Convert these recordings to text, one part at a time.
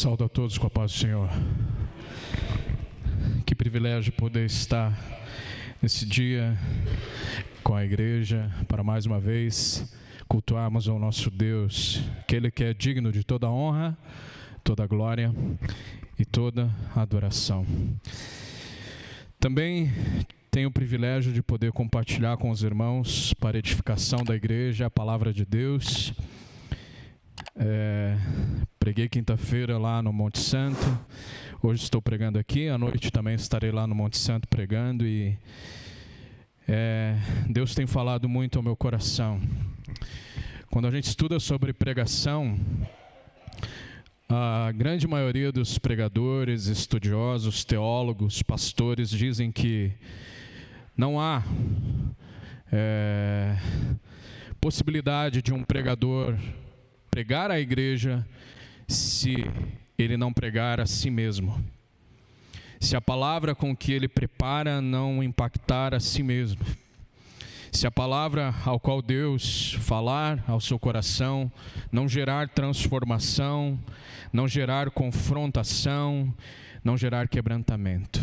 Saúdo a todos com a paz do Senhor. Que privilégio poder estar nesse dia com a igreja para mais uma vez cultuarmos ao nosso Deus, aquele que é digno de toda honra, toda glória e toda adoração. Também tenho o privilégio de poder compartilhar com os irmãos para edificação da igreja a palavra de Deus. Preguei quinta-feira lá no Monte Santo, hoje estou pregando aqui, à noite também estarei lá no Monte Santo pregando e Deus tem falado muito ao meu coração. Quando a gente estuda sobre pregação, a grande maioria dos pregadores, estudiosos, teólogos, pastores dizem que não há possibilidade de um pregador pregar a igreja se ele não pregar a si mesmo. Se a palavra com que ele prepara não impactar a si mesmo. Se a palavra ao qual Deus falar ao seu coração não gerar transformação, não gerar confrontação, não gerar quebrantamento.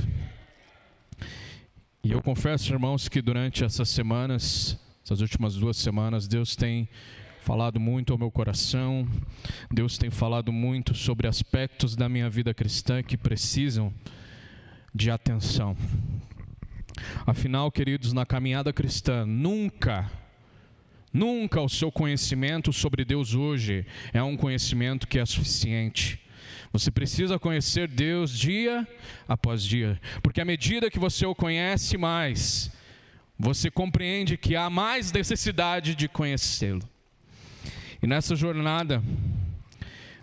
E eu confesso, irmãos, que durante essas últimas 2 semanas, Deus tem falado muito ao meu coração, Deus tem falado muito sobre aspectos da minha vida cristã que precisam de atenção. Afinal, queridos, na caminhada cristã, nunca o seu conhecimento sobre Deus hoje é um conhecimento que é suficiente. Você precisa conhecer Deus dia após dia, porque à medida que você o conhece mais, você compreende que há mais necessidade de conhecê-lo. E nessa jornada,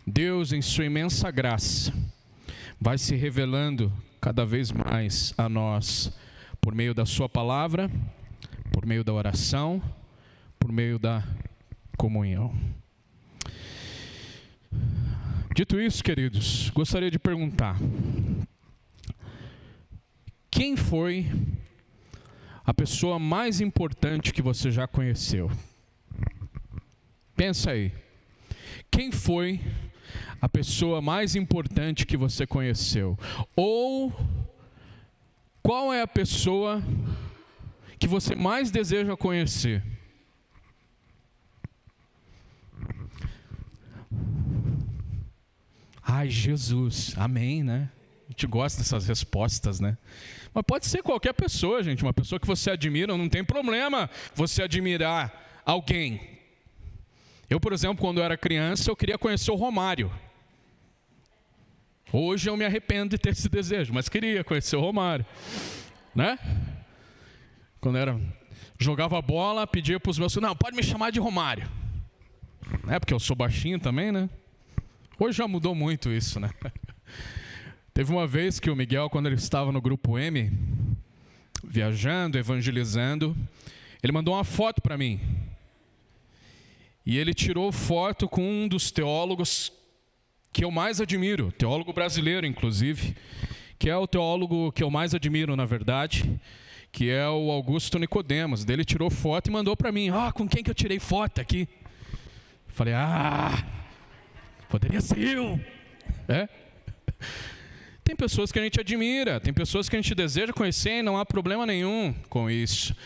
Deus, em sua imensa graça, vai se revelando cada vez mais a nós, por meio da sua palavra, por meio da oração, por meio da comunhão. Dito isso, queridos, gostaria de perguntar: quem foi a pessoa mais importante que você já conheceu? Pensa aí. Quem foi a pessoa mais importante que você conheceu? Ou qual é a pessoa que você mais deseja conhecer? Ai, Jesus, amém, né? A gente gosta dessas respostas, né? Mas pode ser qualquer pessoa, gente. Uma pessoa que você admira, não tem problema você admirar alguém. Eu, por exemplo, quando eu era criança, eu queria conhecer o Romário. Hoje eu me arrependo de ter esse desejo, mas queria conhecer o Romário, né? Quando jogava bola, pedia para os meus filhos: não, pode me chamar de Romário, né? Porque eu sou baixinho também, né? Hoje já mudou muito isso, né? Teve uma vez que o Miguel, quando ele estava no Grupo M, viajando, evangelizando, ele mandou uma foto para mim. E ele tirou foto com um dos teólogos que eu mais admiro, teólogo brasileiro, inclusive, que é o teólogo que eu mais admiro, na verdade, que é o Augusto Nicodemos. Ele tirou foto e mandou para mim: com quem que eu tirei foto aqui? Falei: poderia ser eu. Tem pessoas que a gente admira, tem pessoas que a gente deseja conhecer e não há problema nenhum com isso.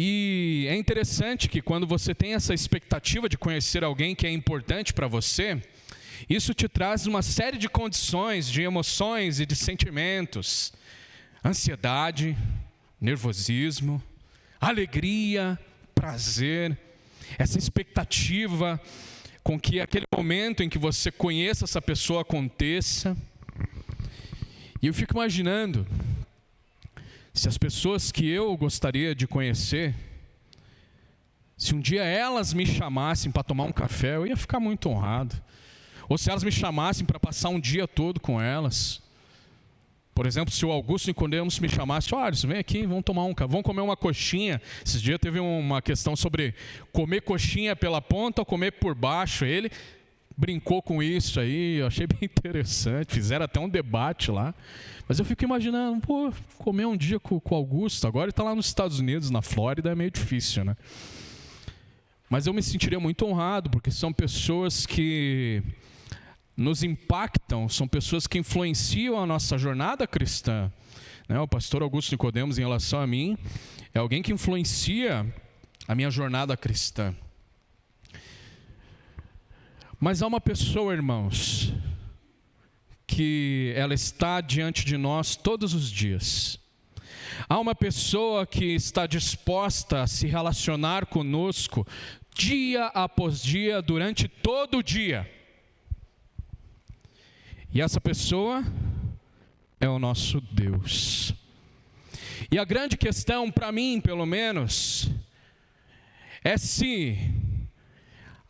E é interessante que quando você tem essa expectativa de conhecer alguém que é importante para você, isso te traz uma série de condições, de emoções e de sentimentos. Ansiedade, nervosismo, alegria, prazer. Essa expectativa com que aquele momento em que você conheça essa pessoa aconteça. E eu fico imaginando, se as pessoas que eu gostaria de conhecer, se um dia elas me chamassem para tomar um café, eu ia ficar muito honrado. Ou se elas me chamassem para passar um dia todo com elas. Por exemplo, se o Augusto Nicodemos me chamasse: olha, vem aqui, vamos tomar um café, vamos comer uma coxinha. Esses dias teve uma questão sobre comer coxinha pela ponta ou comer por baixo. Ele brincou com isso aí, eu achei bem interessante. Fizeram até um debate lá. Mas eu fico imaginando, comer um dia com o Augusto. Agora ele está lá nos Estados Unidos, na Flórida, é meio difícil, né? Mas eu me sentiria muito honrado, porque são pessoas que nos impactam, são pessoas que influenciam a nossa jornada cristã. O pastor Augusto Nicodemos, em relação a mim, é alguém que influencia a minha jornada cristã. Mas há uma pessoa, irmãos, que ela está diante de nós todos os dias. Há uma pessoa que está disposta a se relacionar conosco dia após dia, durante todo o dia. E essa pessoa é o nosso Deus. E a grande questão, para mim, pelo menos, é se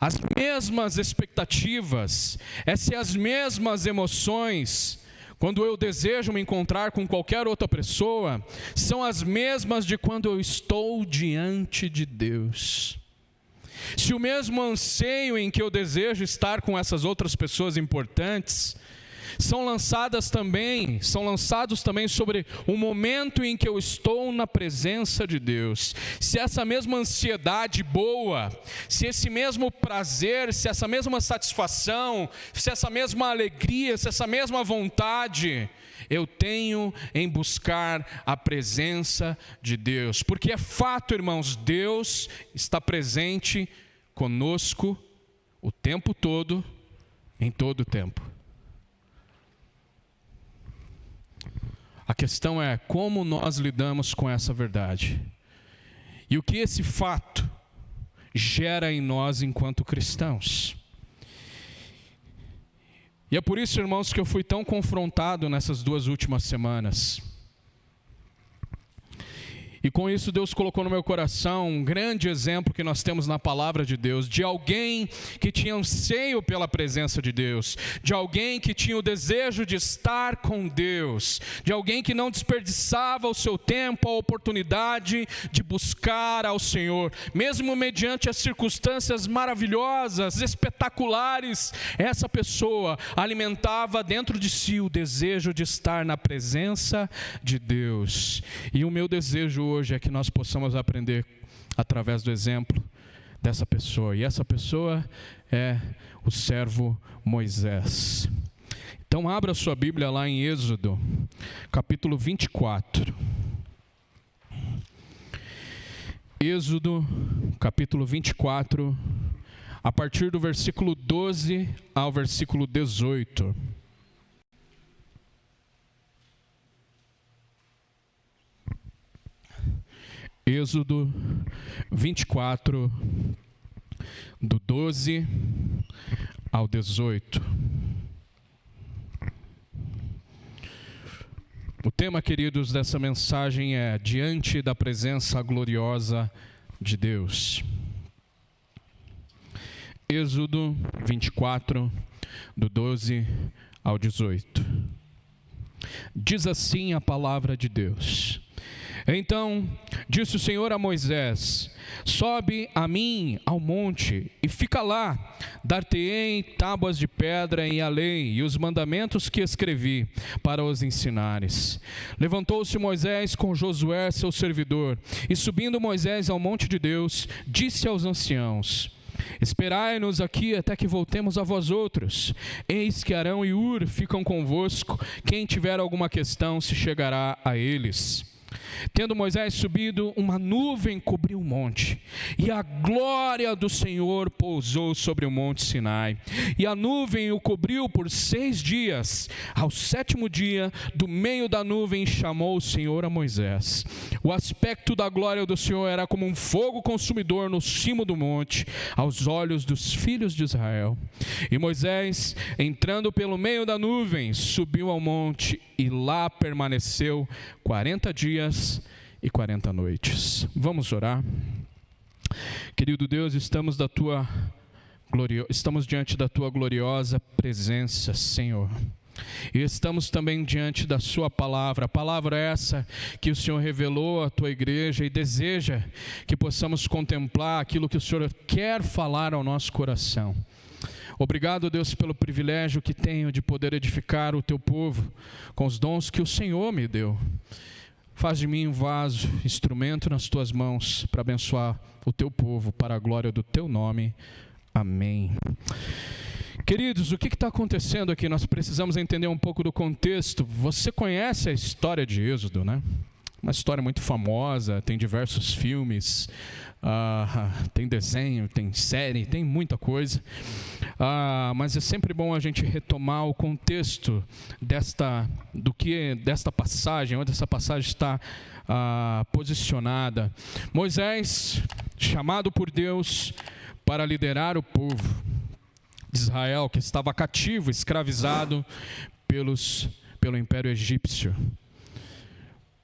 as mesmas expectativas, se as mesmas emoções, quando eu desejo me encontrar com qualquer outra pessoa, são as mesmas de quando eu estou diante de Deus. Se o mesmo anseio em que eu desejo estar com essas outras pessoas importantes, são lançados também sobre o momento em que eu estou na presença de Deus. Se essa mesma ansiedade boa, se esse mesmo prazer, se essa mesma satisfação, se essa mesma alegria, se essa mesma vontade eu tenho em buscar a presença de Deus. Porque é fato, irmãos, Deus está presente conosco o tempo todo, em todo o tempo. A questão é como nós lidamos com essa verdade. E o que esse fato gera em nós enquanto cristãos. E é por isso, irmãos, que eu fui tão confrontado nessas 2 últimas semanas. E com isso Deus colocou no meu coração um grande exemplo que nós temos na palavra de Deus, de alguém que tinha anseio pela presença de Deus, de alguém que tinha o desejo de estar com Deus, de alguém que não desperdiçava o seu tempo, a oportunidade de buscar ao Senhor, mesmo mediante as circunstâncias maravilhosas, espetaculares. Essa pessoa alimentava dentro de si o desejo de estar na presença de Deus. E o meu desejo hoje é que nós possamos aprender através do exemplo dessa pessoa. E essa pessoa é o servo Moisés. Então abra sua Bíblia lá em Êxodo, capítulo 24. Êxodo, capítulo 24, a partir do versículo 12 ao versículo 18. Êxodo 24, do 12 ao 18. O tema, queridos, dessa mensagem é diante da presença gloriosa de Deus. Êxodo 24, do 12 ao 18. Diz assim a palavra de Deus: Então disse o Senhor a Moisés: sobe a mim ao monte e fica lá, dar-te-ei tábuas de pedra e a lei e os mandamentos que escrevi, para os ensinares. Levantou-se Moisés com Josué seu servidor, e subindo Moisés ao monte de Deus, disse aos anciãos: esperai-nos aqui até que voltemos a vós outros. Eis que Arão e Hur ficam convosco, quem tiver alguma questão se chegará a eles. Tendo Moisés subido, uma nuvem cobriu o monte, e a glória do Senhor pousou sobre o monte Sinai. E a nuvem o cobriu por 6 dias. Ao 7º dia, do meio da nuvem chamou o Senhor a Moisés. O aspecto da glória do Senhor era como um fogo consumidor no cimo do monte, aos olhos dos filhos de Israel. E Moisés, entrando pelo meio da nuvem, subiu ao monte e lá permaneceu 40 dias e 40 noites. Vamos orar. Querido Deus, estamos diante da Tua gloriosa presença, Senhor. E estamos também diante da Sua palavra, a palavra essa que o Senhor revelou à Tua igreja e deseja que possamos contemplar aquilo que o Senhor quer falar ao nosso coração. Obrigado, Deus, pelo privilégio que tenho de poder edificar o Teu povo com os dons que o Senhor me deu. Faz de mim um vaso, instrumento nas Tuas mãos para abençoar o Teu povo, para a glória do Teu nome. Amém. Queridos, o que está acontecendo aqui? Nós precisamos entender um pouco do contexto. Você conhece a história de Êxodo, né? Uma história muito famosa, tem diversos filmes, tem desenho, tem série, tem muita coisa. Mas é sempre bom a gente retomar o contexto desta passagem, onde essa passagem está posicionada. Moisés, chamado por Deus para liderar o povo de Israel, que estava cativo, escravizado pelo Império Egípcio.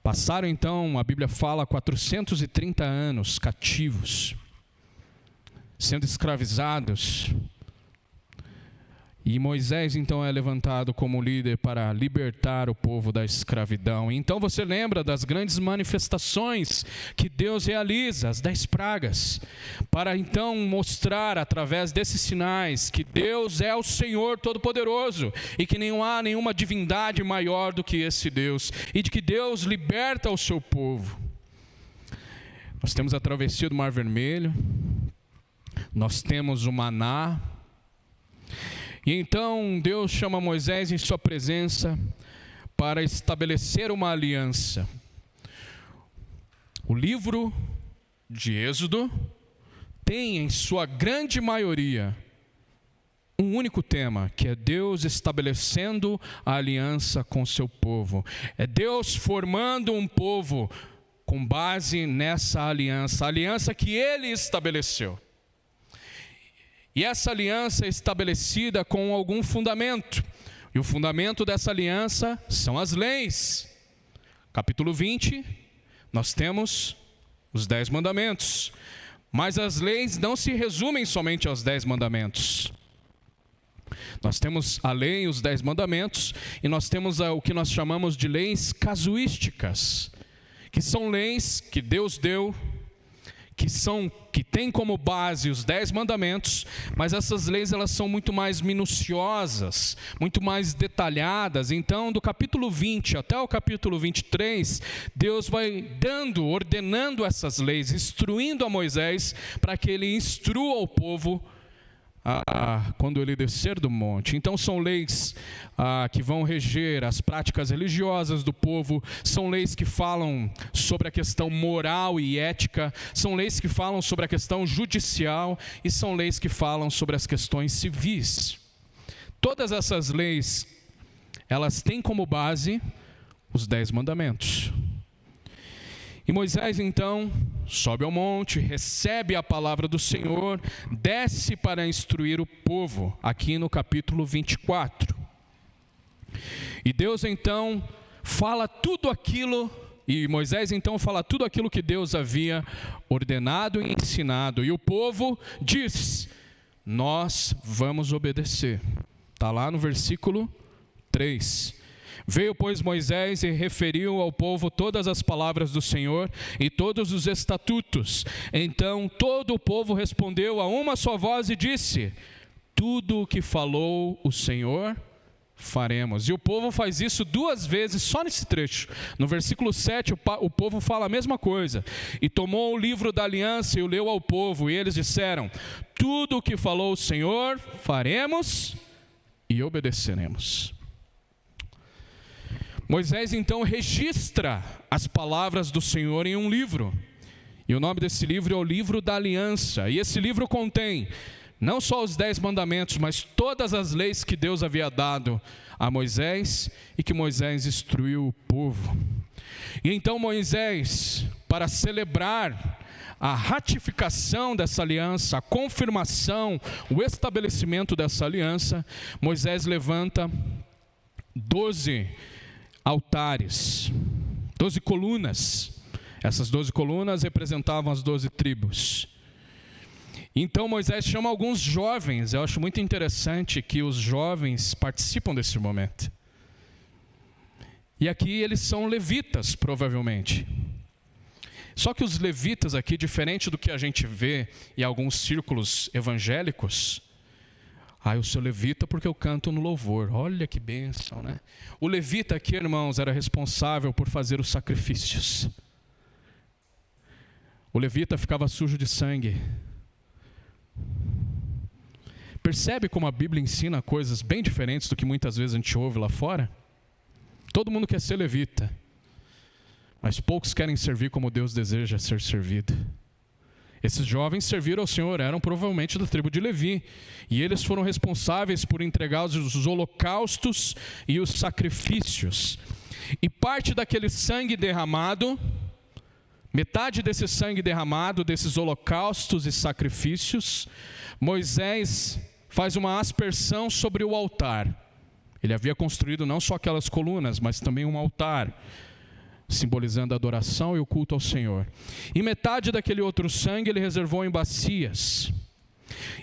Passaram então, a Bíblia fala, 430 anos cativos, sendo escravizados. E Moisés então é levantado como líder para libertar o povo da escravidão. Então você lembra das grandes manifestações que Deus realiza, as 10 pragas, para então mostrar através desses sinais que Deus é o Senhor Todo-Poderoso e que não há nenhuma divindade maior do que esse Deus, e de que Deus liberta o seu povo. Nós temos a travessia do Mar Vermelho, nós temos o maná. E então Deus chama Moisés em sua presença para estabelecer uma aliança. O livro de Êxodo tem em sua grande maioria um único tema, que é Deus estabelecendo a aliança com seu povo. É Deus formando um povo com base nessa aliança, a aliança que Ele estabeleceu. E essa aliança é estabelecida com algum fundamento. E o fundamento dessa aliança são as leis. Capítulo 20, nós temos os 10 mandamentos. Mas as leis não se resumem somente aos 10 mandamentos. Nós temos a lei, os 10 mandamentos, e nós temos o que nós chamamos de leis casuísticas, que são leis que Deus deu, que tem como base os 10 mandamentos, mas essas leis elas são muito mais minuciosas, muito mais detalhadas. Então, do capítulo 20 até o capítulo 23, Deus vai ordenando essas leis, instruindo a Moisés para que ele instrua o povo quando ele descer do monte. Então são leis que vão reger as práticas religiosas do povo, são leis que falam sobre a questão moral e ética, são leis que falam sobre a questão judicial e são leis que falam sobre as questões civis. Todas essas leis, elas têm como base os 10 mandamentos. E Moisés então sobe ao monte, recebe a palavra do Senhor, desce para instruir o povo, aqui no capítulo 24. E Deus então fala tudo aquilo, e Moisés então fala tudo aquilo que Deus havia ordenado e ensinado. E o povo diz: nós vamos obedecer. Está lá no versículo 3. Veio, pois, Moisés e referiu ao povo todas as palavras do Senhor e todos os estatutos. Então todo o povo respondeu a uma só voz e disse: tudo o que falou o Senhor, faremos. E o povo faz isso 2 vezes, só nesse trecho. No versículo 7, o povo fala a mesma coisa. E tomou o livro da aliança e o leu ao povo, e eles disseram: tudo o que falou o Senhor, faremos e obedeceremos. Moisés então registra as palavras do Senhor em um livro, e o nome desse livro é o livro da aliança, e esse livro contém não só os 10 mandamentos, mas todas as leis que Deus havia dado a Moisés, e que Moisés instruiu o povo. E então Moisés, para celebrar a ratificação dessa aliança, a confirmação, o estabelecimento dessa aliança, Moisés levanta 12 altares, 12 colunas. Essas 12 colunas representavam as 12 tribos. Então Moisés chama alguns jovens. Eu acho muito interessante que os jovens participam desse momento. E aqui eles são levitas, provavelmente. Só que os levitas aqui, diferente do que a gente vê em alguns círculos evangélicos, eu sou levita porque eu canto no louvor. Olha que bênção, né? O levita aqui, irmãos, era responsável por fazer os sacrifícios. O levita ficava sujo de sangue. Percebe como a Bíblia ensina coisas bem diferentes do que muitas vezes a gente ouve lá fora? Todo mundo quer ser levita, mas poucos querem servir como Deus deseja ser servido. Esses jovens serviram ao Senhor, eram provavelmente da tribo de Levi, e eles foram responsáveis por entregar os holocaustos e os sacrifícios. E parte daquele sangue derramado, metade desse sangue derramado, desses holocaustos e sacrifícios, Moisés faz uma aspersão sobre o altar. Ele havia construído não só aquelas colunas, mas também um altar, simbolizando a adoração e o culto ao Senhor. E metade daquele outro sangue ele reservou em bacias.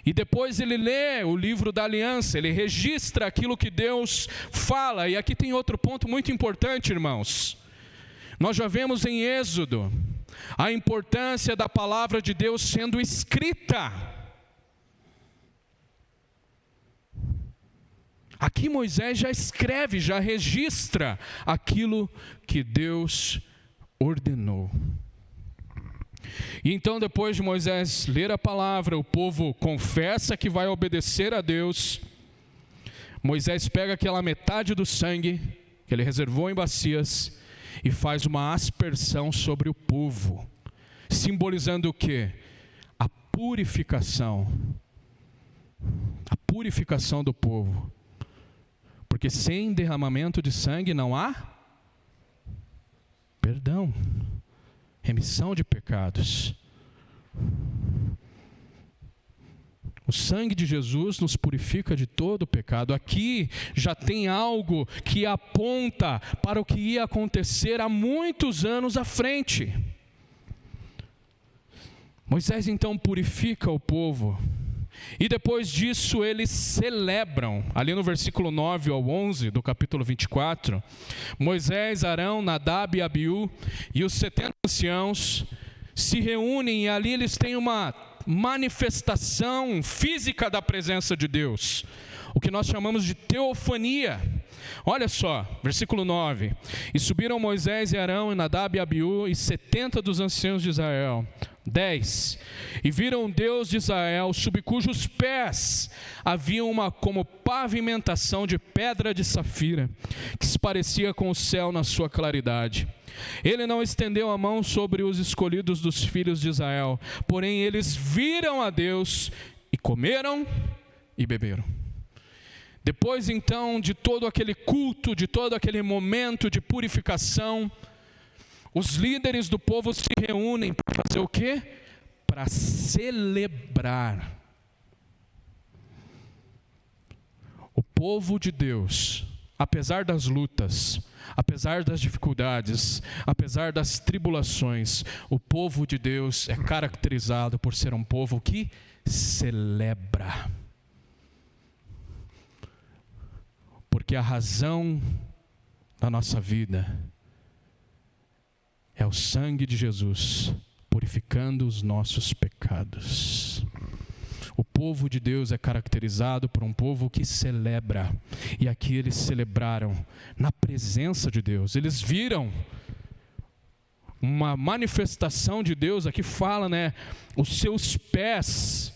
E depois ele lê o livro da aliança, ele registra aquilo que Deus fala. E aqui tem outro ponto muito importante, irmãos. Nós já vemos em Êxodo a importância da palavra de Deus sendo escrita. Aqui Moisés já escreve, já registra aquilo que Deus ordenou. E então, depois de Moisés ler a palavra, o povo confessa que vai obedecer a Deus. Moisés pega aquela metade do sangue que ele reservou em bacias e faz uma aspersão sobre o povo, simbolizando o quê? A purificação do povo. Porque sem derramamento de sangue não há perdão, remissão de pecados. O sangue de Jesus nos purifica de todo pecado. Aqui já tem algo que aponta para o que ia acontecer há muitos anos à frente. Moisés então purifica o povo. E depois disso eles celebram, ali no versículo 9 ao 11 do capítulo 24, Moisés, Arão, Nadab e Abiú e os 70 anciãos se reúnem e ali eles têm uma manifestação física da presença de Deus, o que nós chamamos de teofania. Olha só, versículo 9: E subiram Moisés e Arão e Nadab e Abiú e 70 dos anciãos de Israel. 10. E viram Deus de Israel, sob cujos pés havia uma como pavimentação de pedra de safira, que se parecia com o céu na sua claridade. Ele não estendeu a mão sobre os escolhidos dos filhos de Israel, porém eles viram a Deus e comeram e beberam. Depois então de todo aquele culto, de todo aquele momento de purificação, os líderes do povo se reúnem para fazer o quê? Para celebrar. O povo de Deus, apesar das lutas, apesar das dificuldades, apesar das tribulações, o povo de Deus é caracterizado por ser um povo que celebra. Porque a razão da nossa vida é o sangue de Jesus purificando os nossos pecados. O povo de Deus é caracterizado por um povo que celebra. E aqui eles celebraram na presença de Deus. Eles viram uma manifestação de Deus. Aqui fala, os seus pés.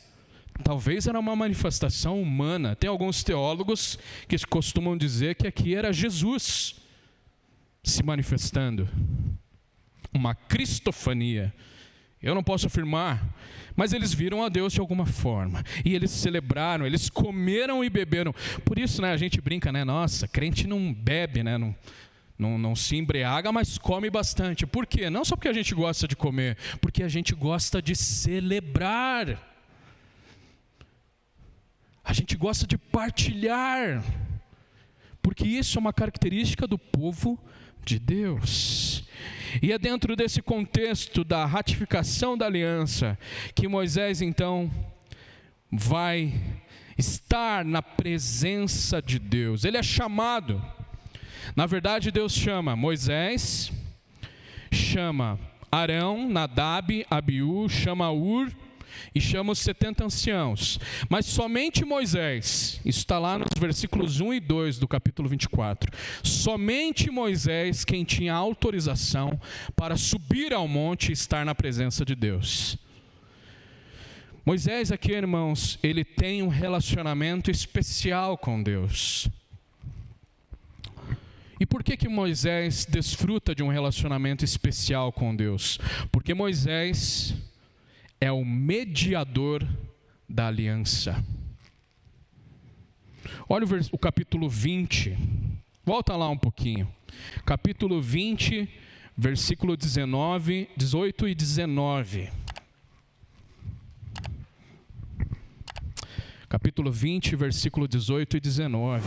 Talvez era uma manifestação humana. Tem alguns teólogos que costumam dizer que aqui era Jesus se manifestando. Uma cristofania. Eu não posso afirmar, mas eles viram a Deus de alguma forma. E eles celebraram, eles comeram e beberam. Por isso, a gente brinca, nossa, crente não bebe, não se embriaga, mas come bastante. Por quê? Não só porque a gente gosta de comer, porque a gente gosta de celebrar. A gente gosta de partilhar. Porque isso é uma característica do povo de Deus. E é dentro desse contexto da ratificação da aliança que Moisés então vai estar na presença de Deus. Ele é chamado. Na verdade, Deus chama Moisés, chama Arão, Nadab, Abiú, chama Ur e chama os 70 anciãos. Mas somente Moisés, isso está lá nos versículos 1 e 2 do capítulo 24. Somente Moisés quem tinha autorização para subir ao monte e estar na presença de Deus. Moisés aqui, irmãos, ele tem um relacionamento especial com Deus. E por que Moisés desfruta de um relacionamento especial com Deus? Porque Moisés é o mediador da aliança. Olha o capítulo 20, volta lá um pouquinho. Capítulo 20, versículo 18 e 19. Capítulo 20, versículo 18 e 19.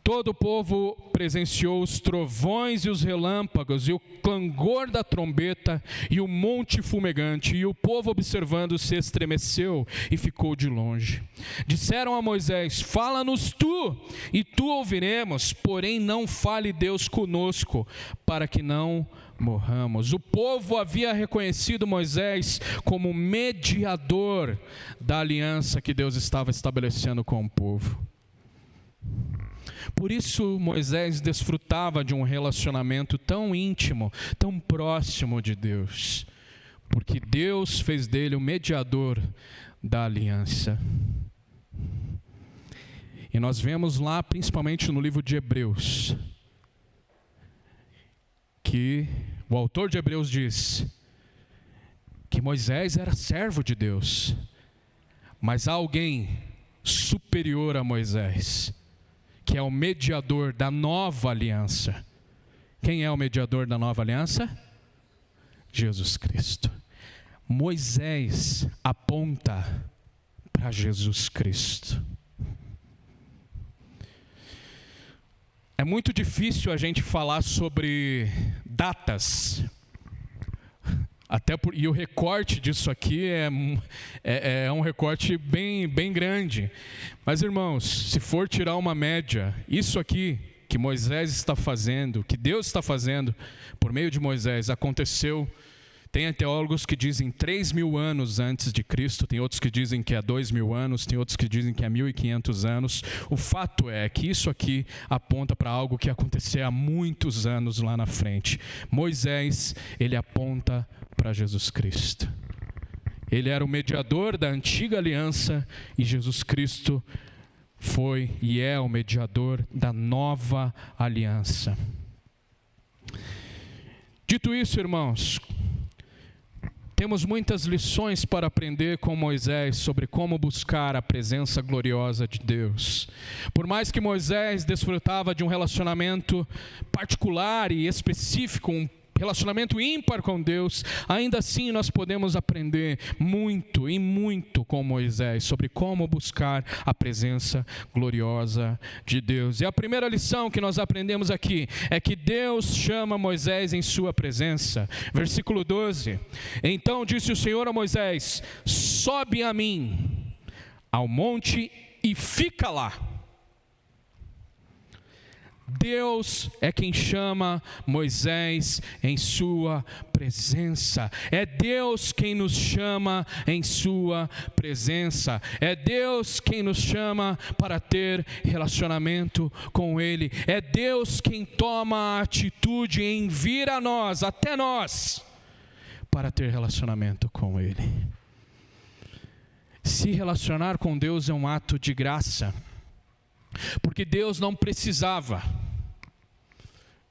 Todo o povo presenciou os trovões e os relâmpagos, e o clangor da trombeta, e o monte fumegante, e o povo observando se estremeceu e ficou de longe. Disseram a Moisés: fala-nos tu, e tu ouviremos, porém não fale Deus conosco, para que não morramos. O povo havia reconhecido Moisés como mediador da aliança que Deus estava estabelecendo com o povo. Por isso Moisés desfrutava de um relacionamento tão íntimo, tão próximo de Deus, porque Deus fez dele o mediador da aliança. E nós vemos lá, principalmente no livro de Hebreus, que o autor de Hebreus diz que Moisés era servo de Deus, mas há alguém superior a Moisés, que é o mediador da nova aliança. Quem é o mediador da nova aliança? Jesus Cristo. Moisés aponta para Jesus Cristo. É muito difícil a gente falar sobre datas, e o recorte disso aqui é um recorte bem grande. Mas, irmãos, se for tirar uma média, isso aqui que Moisés está fazendo, que Deus está fazendo por meio de Moisés, aconteceu. Tem teólogos que dizem 3.000 anos antes de Cristo, tem outros que dizem que é 2.000 anos, tem outros que dizem que é 1.500 anos. O fato é que isso aqui aponta para algo que ia acontecer há muitos anos lá na frente. Moisés, ele aponta para Jesus Cristo. Ele era o mediador da antiga aliança e Jesus Cristo foi e é o mediador da nova aliança. Dito isso, irmãos, temos muitas lições para aprender com Moisés sobre como buscar a presença gloriosa de Deus. Por mais que Moisés desfrutava de um relacionamento particular e específico, um relacionamento ímpar com Deus, ainda assim nós podemos aprender muito e muito com Moisés sobre como buscar a presença gloriosa de Deus. E a primeira lição que nós aprendemos aqui é que Deus chama Moisés em sua presença. Versículo 12: então disse o Senhor a Moisés: sobe a mim ao monte e fica lá. Deus é quem chama Moisés em sua presença. É Deus quem nos chama em sua presença. É Deus quem nos chama para ter relacionamento com Ele. É Deus quem toma a atitude em vir a nós, até nós, para ter relacionamento com Ele. Se relacionar com Deus é um ato de graça, porque Deus não precisava.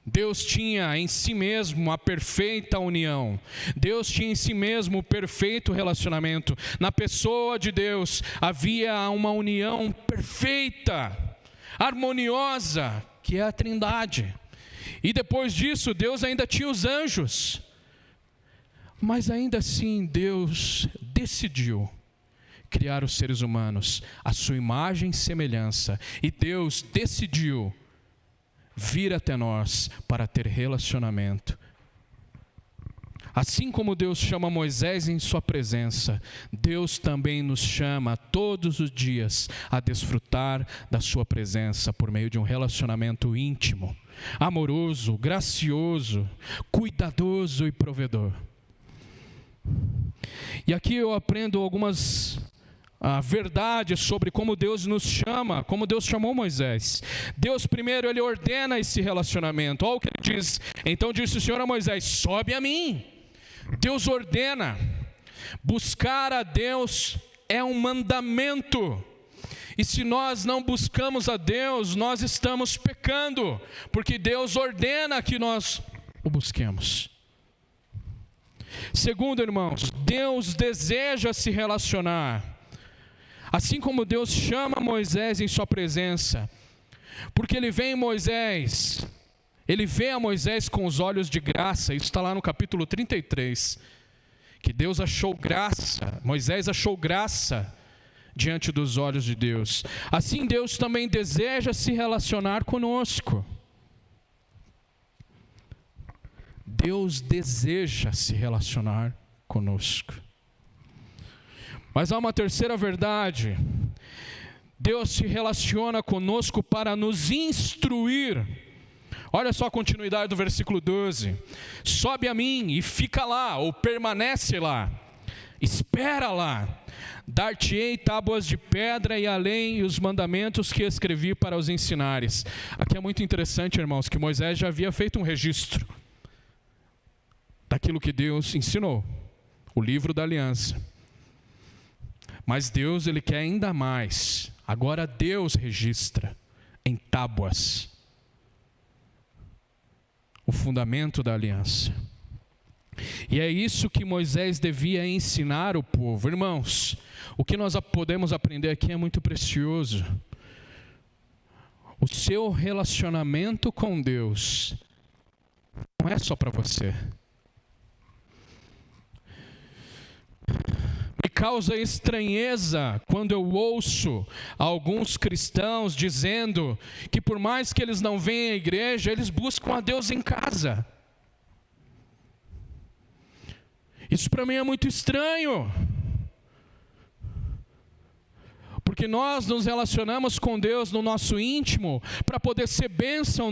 Deus tinha em si mesmo a perfeita união. Deus tinha em si mesmo o perfeito relacionamento. Na pessoa de Deus havia uma união perfeita, harmoniosa, que é a Trindade. E depois disso, Deus ainda tinha os anjos. Mas ainda assim, Deus decidiu criar os seres humanos à sua imagem e semelhança. E Deus decidiu vir até nós para ter relacionamento. Assim como Deus chama Moisés em sua presença, Deus também nos chama todos os dias a desfrutar da sua presença por meio de um relacionamento íntimo, amoroso, gracioso, cuidadoso e provedor. E aqui eu aprendo algumas verdades sobre como Deus nos chama, como Deus chamou Moisés. Deus primeiro, Ele ordena esse relacionamento. Olha o que Ele diz: então disse o Senhor a Moisés: sobe a mim. Deus ordena. Buscar a Deus é um mandamento. E se nós não buscamos a Deus, nós estamos pecando, porque Deus ordena que nós o busquemos. Segundo, irmãos, Deus deseja se relacionar. Assim como Deus chama Moisés em sua presença, porque ele vê a Moisés com os olhos de graça. Isso está lá no capítulo 33, que Deus achou graça, Moisés achou graça diante dos olhos de Deus. Assim Deus também deseja se relacionar conosco. Deus deseja se relacionar conosco. Mas há uma terceira verdade. Deus se relaciona conosco para nos instruir. Olha só a continuidade do versículo 12. Sobe a mim e fica lá, ou permanece lá. Espera lá. Dar-te-ei tábuas de pedra e além os mandamentos que escrevi para os ensinares. Aqui é muito interessante, irmãos, que Moisés já havia feito um registro daquilo que Deus ensinou, o livro da aliança. Mas Deus, ele quer ainda mais. Agora Deus registra em tábuas o fundamento da aliança. E é isso que Moisés devia ensinar o povo. Irmãos, o que nós podemos aprender aqui é muito precioso. O seu relacionamento com Deus não é só para você. Me causa estranheza quando eu ouço alguns cristãos dizendo que por mais que eles não venham à igreja, eles buscam a Deus em casa. Isso para mim é muito estranho, porque nós nos relacionamos com Deus no nosso íntimo para poder ser bênção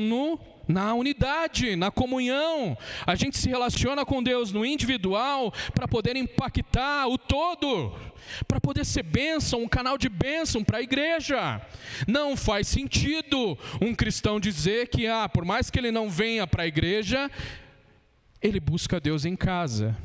na unidade, na comunhão. A gente se relaciona com Deus no individual para poder impactar o todo, para poder ser bênção, um canal de bênção para a igreja. Não faz sentido um cristão dizer que por mais que ele não venha para a igreja, ele busca Deus em casa.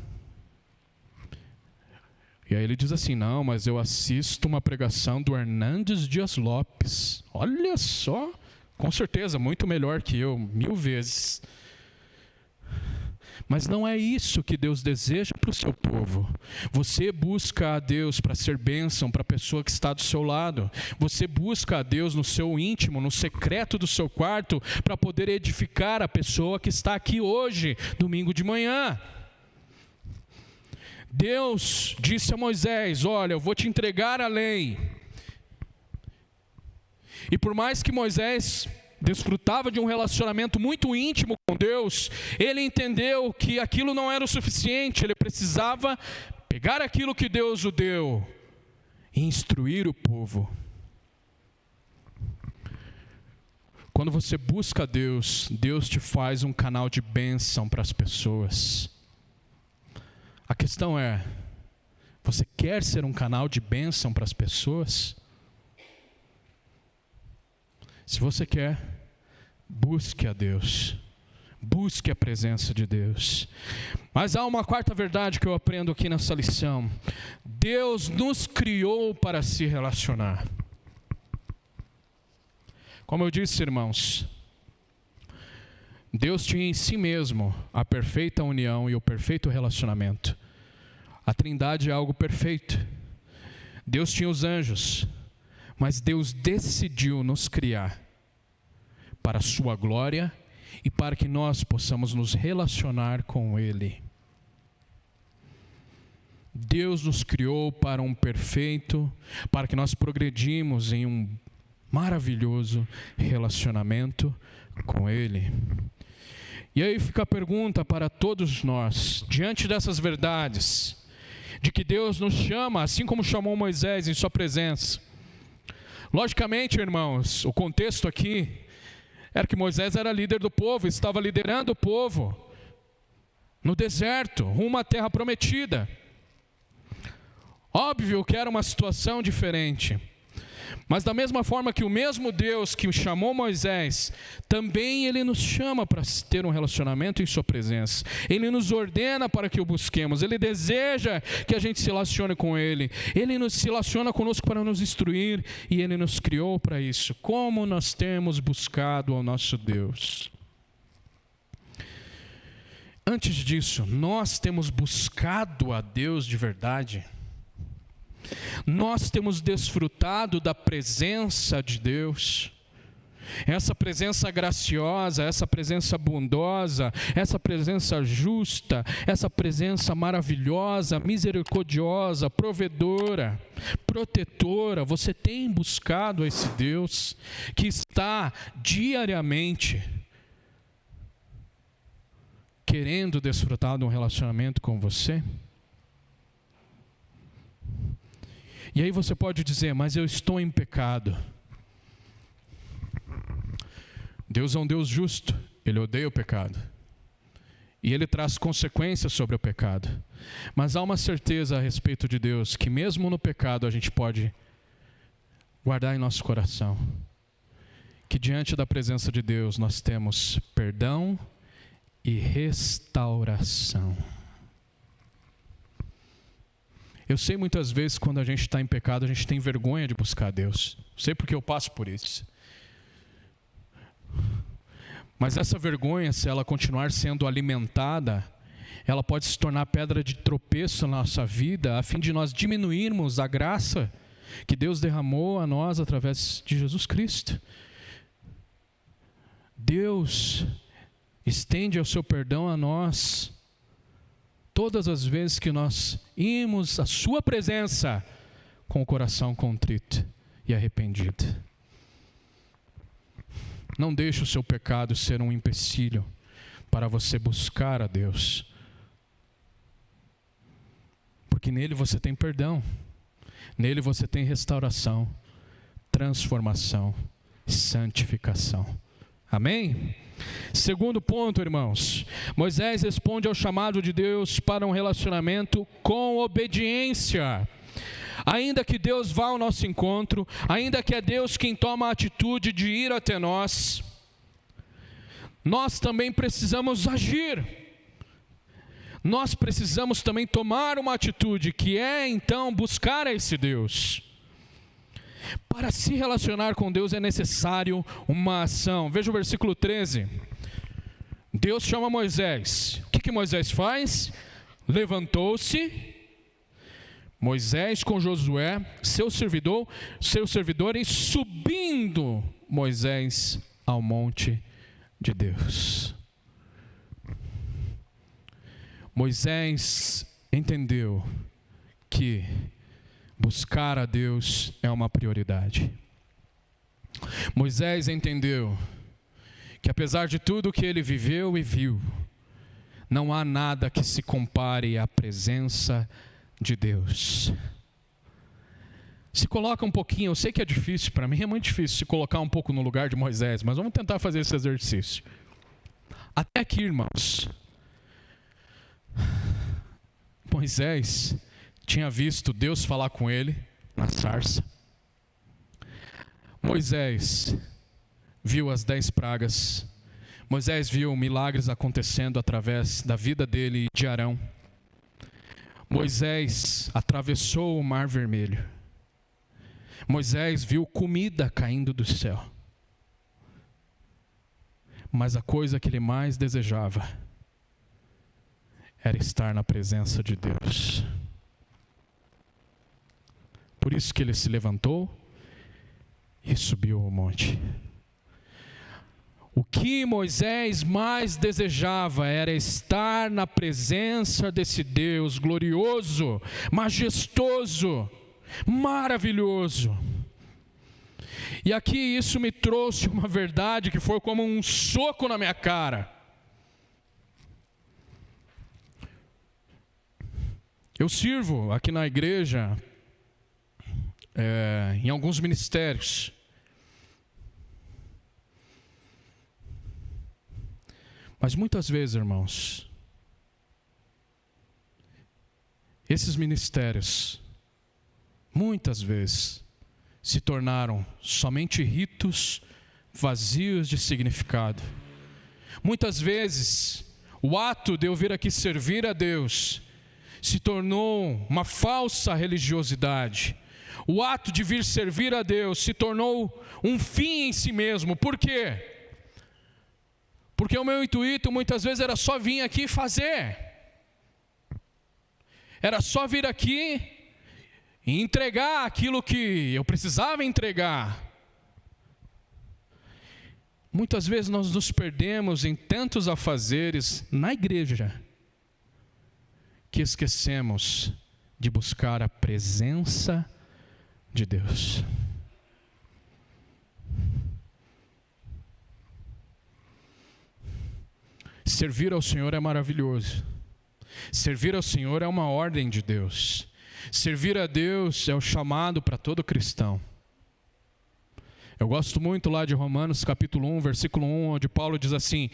E aí ele diz assim: não, mas eu assisto uma pregação do Hernandes Dias Lopes. Olha só, com certeza, muito melhor que eu, 1000 vezes. Mas não é isso que Deus deseja para o seu povo. Você busca a Deus para ser bênção para a pessoa que está do seu lado. Você busca a Deus no seu íntimo, no secreto do seu quarto, para poder edificar a pessoa que está aqui hoje, domingo de manhã. Deus disse a Moisés: olha, eu vou te entregar a lei. E por mais que Moisés desfrutava de um relacionamento muito íntimo com Deus, ele entendeu que aquilo não era o suficiente. Ele precisava pegar aquilo que Deus o deu e instruir o povo. Quando você busca a Deus, Deus te faz um canal de bênção para as pessoas. A questão é, você quer ser um canal de bênção para as pessoas? Se você quer, busque a Deus, busque a presença de Deus. Mas há uma quarta verdade que eu aprendo aqui nessa lição: Deus nos criou para se relacionar. Como eu disse, irmãos, Deus tinha em si mesmo a perfeita união e o perfeito relacionamento. A Trindade é algo perfeito. Deus tinha os anjos, mas Deus decidiu nos criar para a sua glória e para que nós possamos nos relacionar com Ele. Deus nos criou para um perfeito, para que nós progredimos em um maravilhoso relacionamento com Ele. E aí fica a pergunta para todos nós, diante dessas verdades, de que Deus nos chama, assim como chamou Moisés em sua presença. Logicamente, irmãos, o contexto aqui era que Moisés era líder do povo, estava liderando o povo no deserto, rumo à terra prometida. Óbvio que era uma situação diferente. Mas da mesma forma que o mesmo Deus que chamou Moisés, também Ele nos chama para ter um relacionamento em sua presença. Ele nos ordena para que o busquemos. Ele deseja que a gente se relacione com Ele. Ele se relaciona conosco para nos instruir e Ele nos criou para isso. Como nós temos buscado ao nosso Deus? Antes disso, nós temos buscado a Deus de verdade. Nós temos desfrutado da presença de Deus, essa presença graciosa, essa presença bondosa, essa presença justa, essa presença maravilhosa, misericordiosa, provedora, protetora. Você tem buscado esse Deus que está diariamente querendo desfrutar de um relacionamento com você? E aí você pode dizer, mas eu estou em pecado. Deus é um Deus justo, Ele odeia o pecado. E Ele traz consequências sobre o pecado. Mas há uma certeza a respeito de Deus, que mesmo no pecado a gente pode guardar em nosso coração. Que diante da presença de Deus nós temos perdão e restauração. Eu sei muitas vezes quando a gente está em pecado, a gente tem vergonha de buscar a Deus. Sei porque eu passo por isso. Mas essa vergonha, se ela continuar sendo alimentada, ela pode se tornar pedra de tropeço na nossa vida, a fim de nós diminuirmos a graça que Deus derramou a nós através de Jesus Cristo. Deus estende o seu perdão a nós todas as vezes que nós irmos à sua presença com o coração contrito e arrependido. Não deixe o seu pecado ser um empecilho para você buscar a Deus. Porque nele você tem perdão. Nele você tem restauração, transformação, santificação. Amém? Segundo ponto, irmãos, Moisés responde ao chamado de Deus para um relacionamento com obediência. Ainda que Deus vá ao nosso encontro, ainda que é Deus quem toma a atitude de ir até nós, nós também precisamos agir. Nós precisamos também tomar uma atitude, que é então buscar a esse Deus. Para se relacionar com Deus é necessário uma ação. Veja o versículo 13. Deus chama Moisés. O que Moisés faz? Levantou-se Moisés com Josué, seu servidor, e subindo Moisés ao monte de Deus. Moisés entendeu que buscar a Deus é uma prioridade. Moisés entendeu que apesar de tudo que ele viveu e viu, não há nada que se compare à presença de Deus. Se coloca um pouquinho, eu sei que é difícil, para mim é muito difícil se colocar um pouco no lugar de Moisés, mas vamos tentar fazer esse exercício. Até aqui, irmãos, Moisés tinha visto Deus falar com ele na sarça. Moisés viu as 10 pragas. Moisés viu milagres acontecendo através da vida dele e de Arão. Moisés atravessou o Mar Vermelho. Moisés viu comida caindo do céu. Mas a coisa que ele mais desejava era estar na presença de Deus. Por isso que ele se levantou e subiu ao monte. O que Moisés mais desejava era estar na presença desse Deus glorioso, majestoso, maravilhoso. E aqui isso me trouxe uma verdade que foi como um soco na minha cara. Eu sirvo aqui na igreja, em alguns ministérios. Mas muitas vezes, irmãos, esses ministérios, muitas vezes, se tornaram somente ritos vazios de significado. Muitas vezes, o ato de eu vir aqui servir a Deus se tornou uma falsa religiosidade. O ato de vir servir a Deus se tornou um fim em si mesmo. Por quê? Porque o meu intuito muitas vezes era só vir aqui e fazer. Era só vir aqui e entregar aquilo que eu precisava entregar. Muitas vezes nós nos perdemos em tantos afazeres na igreja que esquecemos de buscar a presença de Deus. Servir ao Senhor é maravilhoso. Servir ao Senhor é uma ordem de Deus. Servir a Deus é o chamado para todo cristão. Eu gosto muito lá de Romanos capítulo 1, versículo 1, onde Paulo diz assim: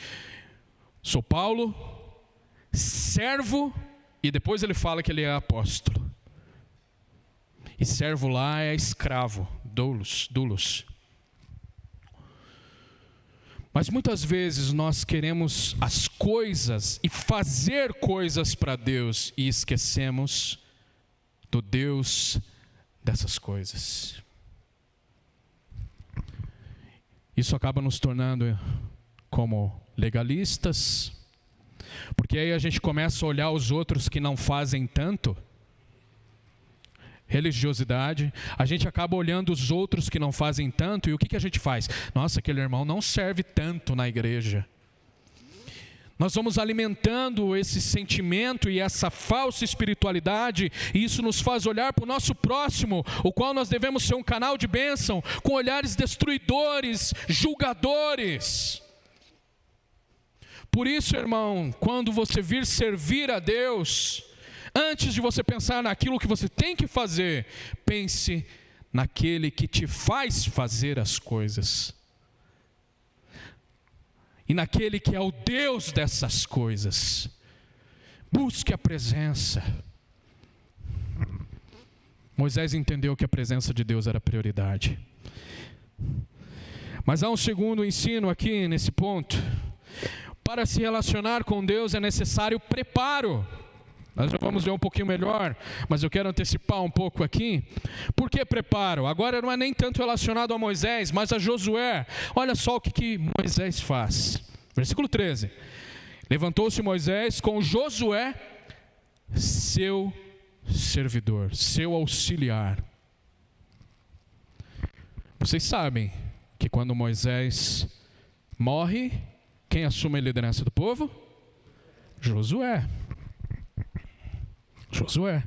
sou Paulo, servo, e depois ele fala que ele é apóstolo. E servo lá é escravo, doulos. Mas muitas vezes nós queremos as coisas e fazer coisas para Deus e esquecemos do Deus dessas coisas. Isso acaba nos tornando como legalistas, porque aí a gente começa a olhar os outros que não fazem tanto. Religiosidade, a gente acaba olhando os outros que não fazem tanto, e o que a gente faz? Nossa, aquele irmão não serve tanto na igreja. Nós vamos alimentando esse sentimento e essa falsa espiritualidade, e isso nos faz olhar para o nosso próximo, o qual nós devemos ser um canal de bênção, com olhares destruidores, julgadores. Por isso, irmão, quando você vir servir a Deus, antes de você pensar naquilo que você tem que fazer, pense naquele que te faz fazer as coisas. E naquele que é o Deus dessas coisas. Busque a presença. Moisés entendeu que a presença de Deus era prioridade. Mas há um segundo ensino aqui nesse ponto. Para se relacionar com Deus é necessário preparo. Nós já vamos ver um pouquinho melhor, mas eu quero antecipar um pouco aqui. Por que preparo? Agora não é nem tanto relacionado a Moisés, mas a Josué. Olha só o que Moisés faz. Versículo 13. Levantou-se Moisés com Josué, seu servidor, seu auxiliar. Vocês sabem que quando Moisés morre, quem assume a liderança do povo? Josué. Josué,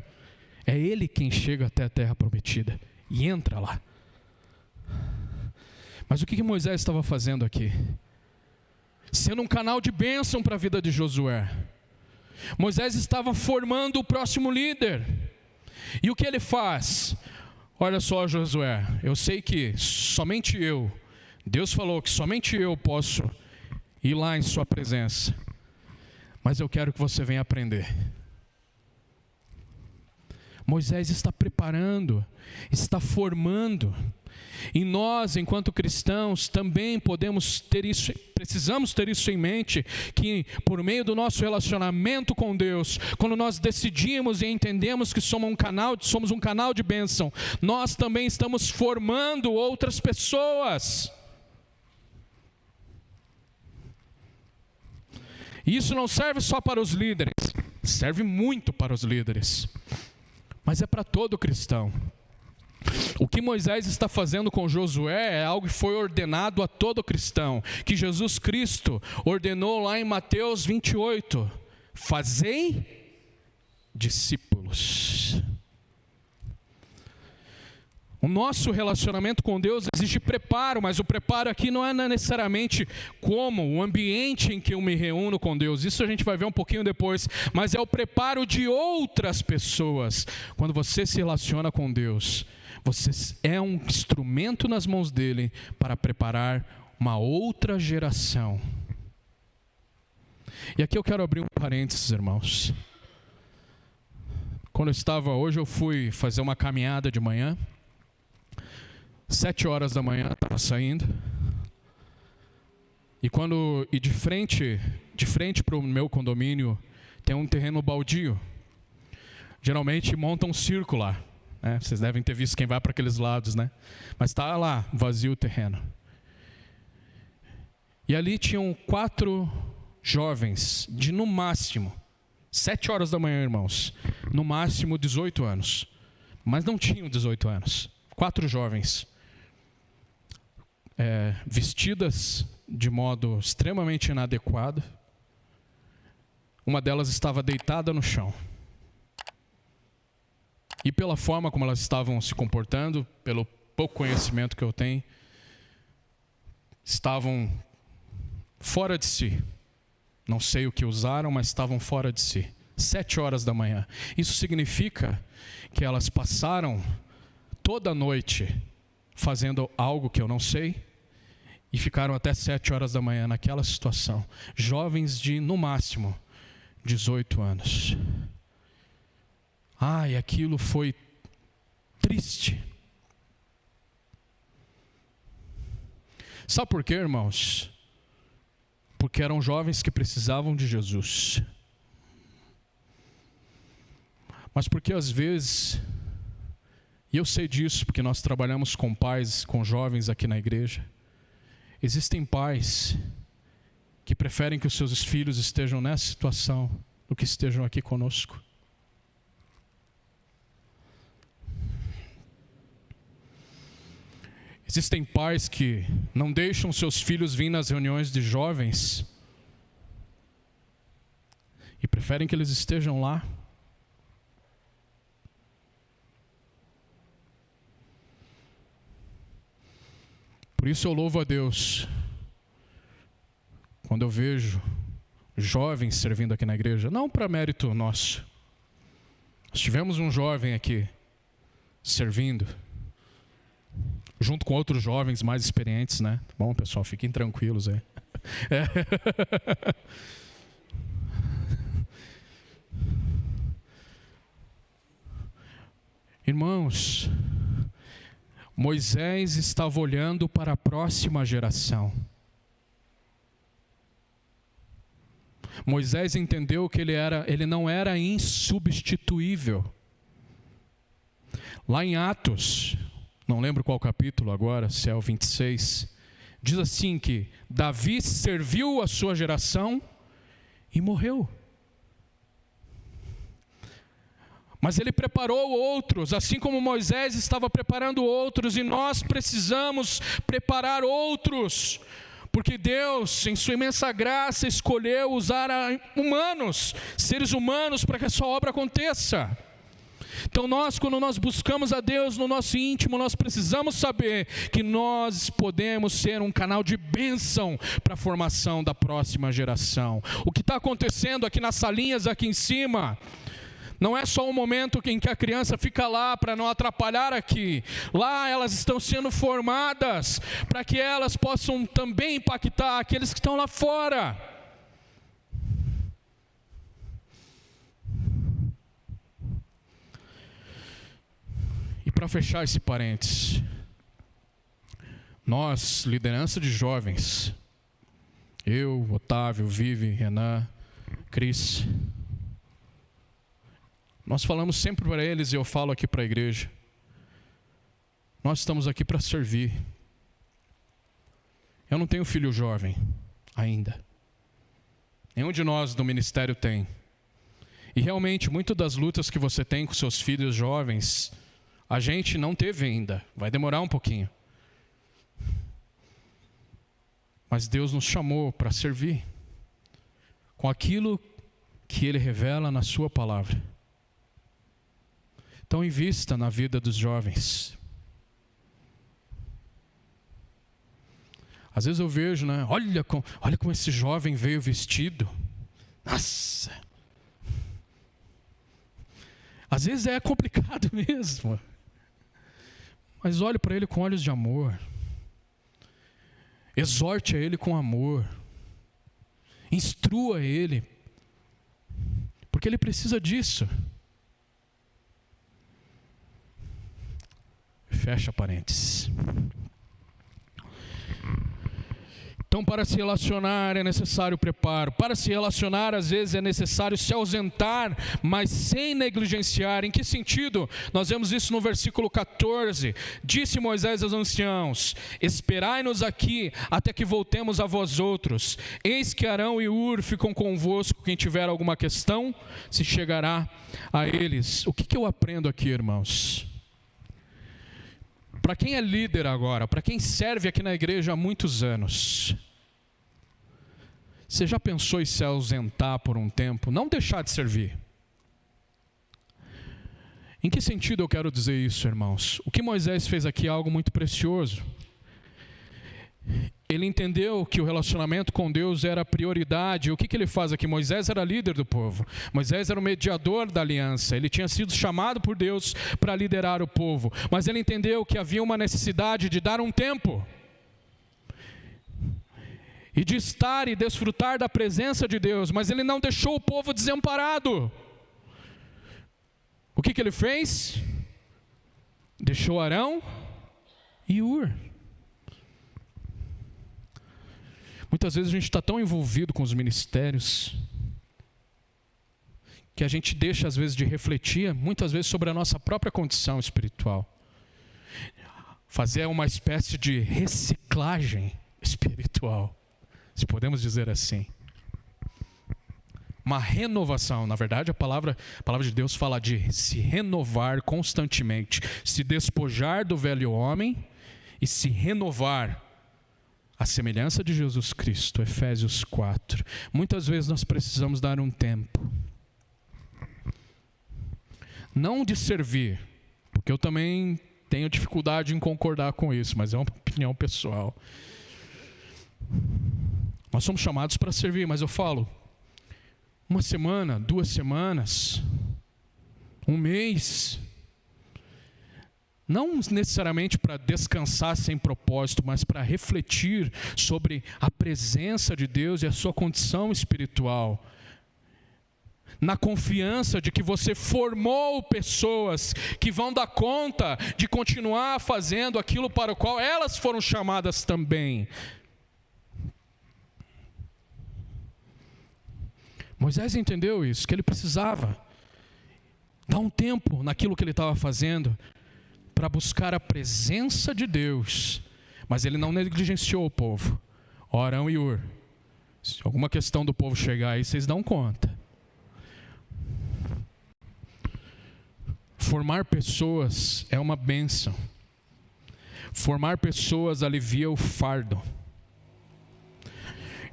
é ele quem chega até a terra prometida e entra lá. Mas o que Moisés estava fazendo aqui? Sendo um canal de bênção para a vida de Josué. Moisés estava formando o próximo líder. E o que ele faz? Olha só, Josué, eu sei que somente eu, Deus falou que somente eu posso ir lá em sua presença, mas eu quero que você venha aprender. Moisés está preparando, está formando, e nós, enquanto cristãos, também precisamos ter isso em mente, que por meio do nosso relacionamento com Deus, quando nós decidimos e entendemos que somos um canal de bênção, nós também estamos formando outras pessoas. E isso não serve só para os líderes, serve muito para os líderes. Mas é para todo cristão. O que Moisés está fazendo com Josué é algo que foi ordenado a todo cristão, que Jesus Cristo ordenou lá em Mateus 28. Fazei discípulos. O nosso relacionamento com Deus exige preparo, mas o preparo aqui não é necessariamente como o ambiente em que eu me reúno com Deus. Isso a gente vai ver um pouquinho depois, mas é o preparo de outras pessoas. Quando você se relaciona com Deus, você é um instrumento nas mãos dele para preparar uma outra geração. E aqui eu quero abrir um parênteses, irmãos. Hoje eu fui fazer uma caminhada de manhã. 7h da manhã, estava saindo. E de frente para o meu condomínio, tem um terreno baldio. Geralmente monta um círculo lá, né? Vocês devem ter visto quem vai para aqueles lados, né? Mas está lá, vazio o terreno. E ali tinham 4 jovens, de no máximo, 7h da manhã, irmãos, no máximo 18 anos. Mas não tinham 18 anos. 4 jovens, vestidas de modo extremamente inadequado. Uma delas estava deitada no chão. E pela forma como elas estavam se comportando, pelo pouco conhecimento que eu tenho, estavam fora de si. Não sei o que usaram, mas estavam fora de si. 7h da manhã. Isso significa que elas passaram toda a noite fazendo algo que eu não sei e ficaram até 7h da manhã naquela situação. Jovens de, no máximo, 18 anos. E aquilo foi triste. Sabe por quê, irmãos? Porque eram jovens que precisavam de Jesus. Mas porque às vezes, e eu sei disso porque nós trabalhamos com pais, com jovens aqui na igreja, existem pais que preferem que os seus filhos estejam nessa situação do que estejam aqui conosco. Existem pais que não deixam seus filhos vir nas reuniões de jovens e preferem que eles estejam lá. Por isso eu louvo a Deus quando eu vejo jovens servindo aqui na igreja, não para mérito nosso. Nós tivemos um jovem aqui servindo, junto com outros jovens mais experientes, né? Bom, pessoal, fiquem tranquilos aí. Irmãos, Moisés estava olhando para a próxima geração. Moisés entendeu que ele não era insubstituível. Lá em Atos, não lembro qual capítulo agora, se é o 26, diz assim que Davi serviu a sua geração e morreu. Mas ele preparou outros, assim como Moisés estava preparando outros, e nós precisamos preparar outros, porque Deus, em sua imensa graça, escolheu usar humanos, seres humanos, para que a sua obra aconteça. Então quando nós buscamos a Deus no nosso íntimo, nós precisamos saber que nós podemos ser um canal de bênção para a formação da próxima geração. O que está acontecendo aqui nas salinhas aqui em cima, não é só um momento em que a criança fica lá para não atrapalhar aqui. Lá elas estão sendo formadas para que elas possam também impactar aqueles que estão lá fora. E para fechar esse parênteses, nós, liderança de jovens, eu, Otávio, Vivi, Renan, Cris, nós falamos sempre para eles, e eu falo aqui para a igreja, nós estamos aqui para servir. Eu não tenho filho jovem ainda. Nenhum de nós do ministério tem. E realmente, muitas das lutas que você tem com seus filhos jovens, a gente não teve ainda. Vai demorar um pouquinho. Mas Deus nos chamou para servir com aquilo que Ele revela na sua palavra. Então invista na vida dos jovens. Às vezes eu vejo, né? Olha como esse jovem veio vestido. Nossa! Às vezes é complicado mesmo. Mas olhe para ele com olhos de amor. Exorte a ele com amor. Instrua ele. Porque ele precisa disso. Fecha parênteses. Então, para se relacionar é necessário preparo. Para se relacionar, às vezes, é necessário se ausentar, mas sem negligenciar. Em que sentido? Nós vemos isso no versículo 14. Disse Moisés aos anciãos: esperai-nos aqui, até que voltemos a vós outros. Eis que Arão e Hur ficam convosco. Quem tiver alguma questão, se chegará a eles. O que eu aprendo aqui, irmãos? Para quem é líder agora, para quem serve aqui na igreja há muitos anos, você já pensou em se ausentar por um tempo, não deixar de servir? Em que sentido eu quero dizer isso, irmãos? O que Moisés fez aqui é algo muito precioso. Ele entendeu que o relacionamento com Deus era a prioridade. O que ele faz aqui? Moisés era líder do povo. Moisés era o mediador da aliança. Ele tinha sido chamado por Deus para liderar o povo. Mas ele entendeu que havia uma necessidade de dar um tempo. E de estar e desfrutar da presença de Deus. Mas ele não deixou o povo desamparado. O que ele fez? Deixou Arão e Hur. Muitas vezes a gente está tão envolvido com os ministérios que a gente deixa às vezes de refletir, muitas vezes sobre a nossa própria condição espiritual. Fazer uma espécie de reciclagem espiritual, se podemos dizer assim. Uma renovação. Na verdade, a palavra de Deus fala de se renovar constantemente, se despojar do velho homem e se renovar a semelhança de Jesus Cristo. Efésios 4. Muitas vezes nós precisamos dar um tempo. Não de servir, porque eu também tenho dificuldade em concordar com isso, mas é uma opinião pessoal. Nós somos chamados para servir, mas eu falo, uma semana, 2 semanas, um mês, não necessariamente para descansar sem propósito, mas para refletir sobre a presença de Deus e a sua condição espiritual. Na confiança de que você formou pessoas que vão dar conta de continuar fazendo aquilo para o qual elas foram chamadas também. Moisés entendeu isso, que ele precisava dar um tempo naquilo que ele estava fazendo para buscar a presença de Deus, mas ele não negligenciou o povo. Arão e Hur, se alguma questão do povo chegar aí, vocês dão conta. Formar pessoas é uma bênção. Formar pessoas alivia o fardo.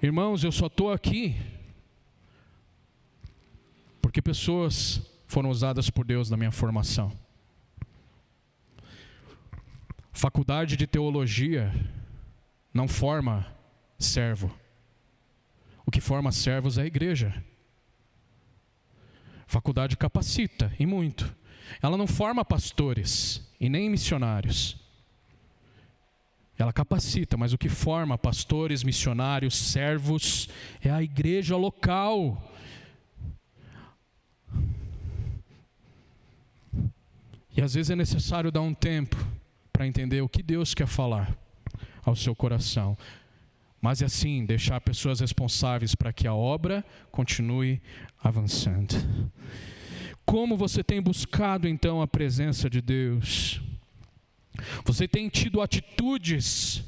Irmãos, eu só estou aqui porque pessoas foram usadas por Deus na minha formação. Faculdade de teologia não forma servo. O que forma servos é a igreja. Faculdade capacita, e muito. Ela não forma pastores e nem missionários. Ela capacita, mas o que forma pastores, missionários, servos é a igreja local. E às vezes é necessário dar um tempo para entender o que Deus quer falar ao seu coração. Mas é assim, deixar pessoas responsáveis para que a obra continue avançando. Como você tem buscado então a presença de Deus? Você tem tido atitudes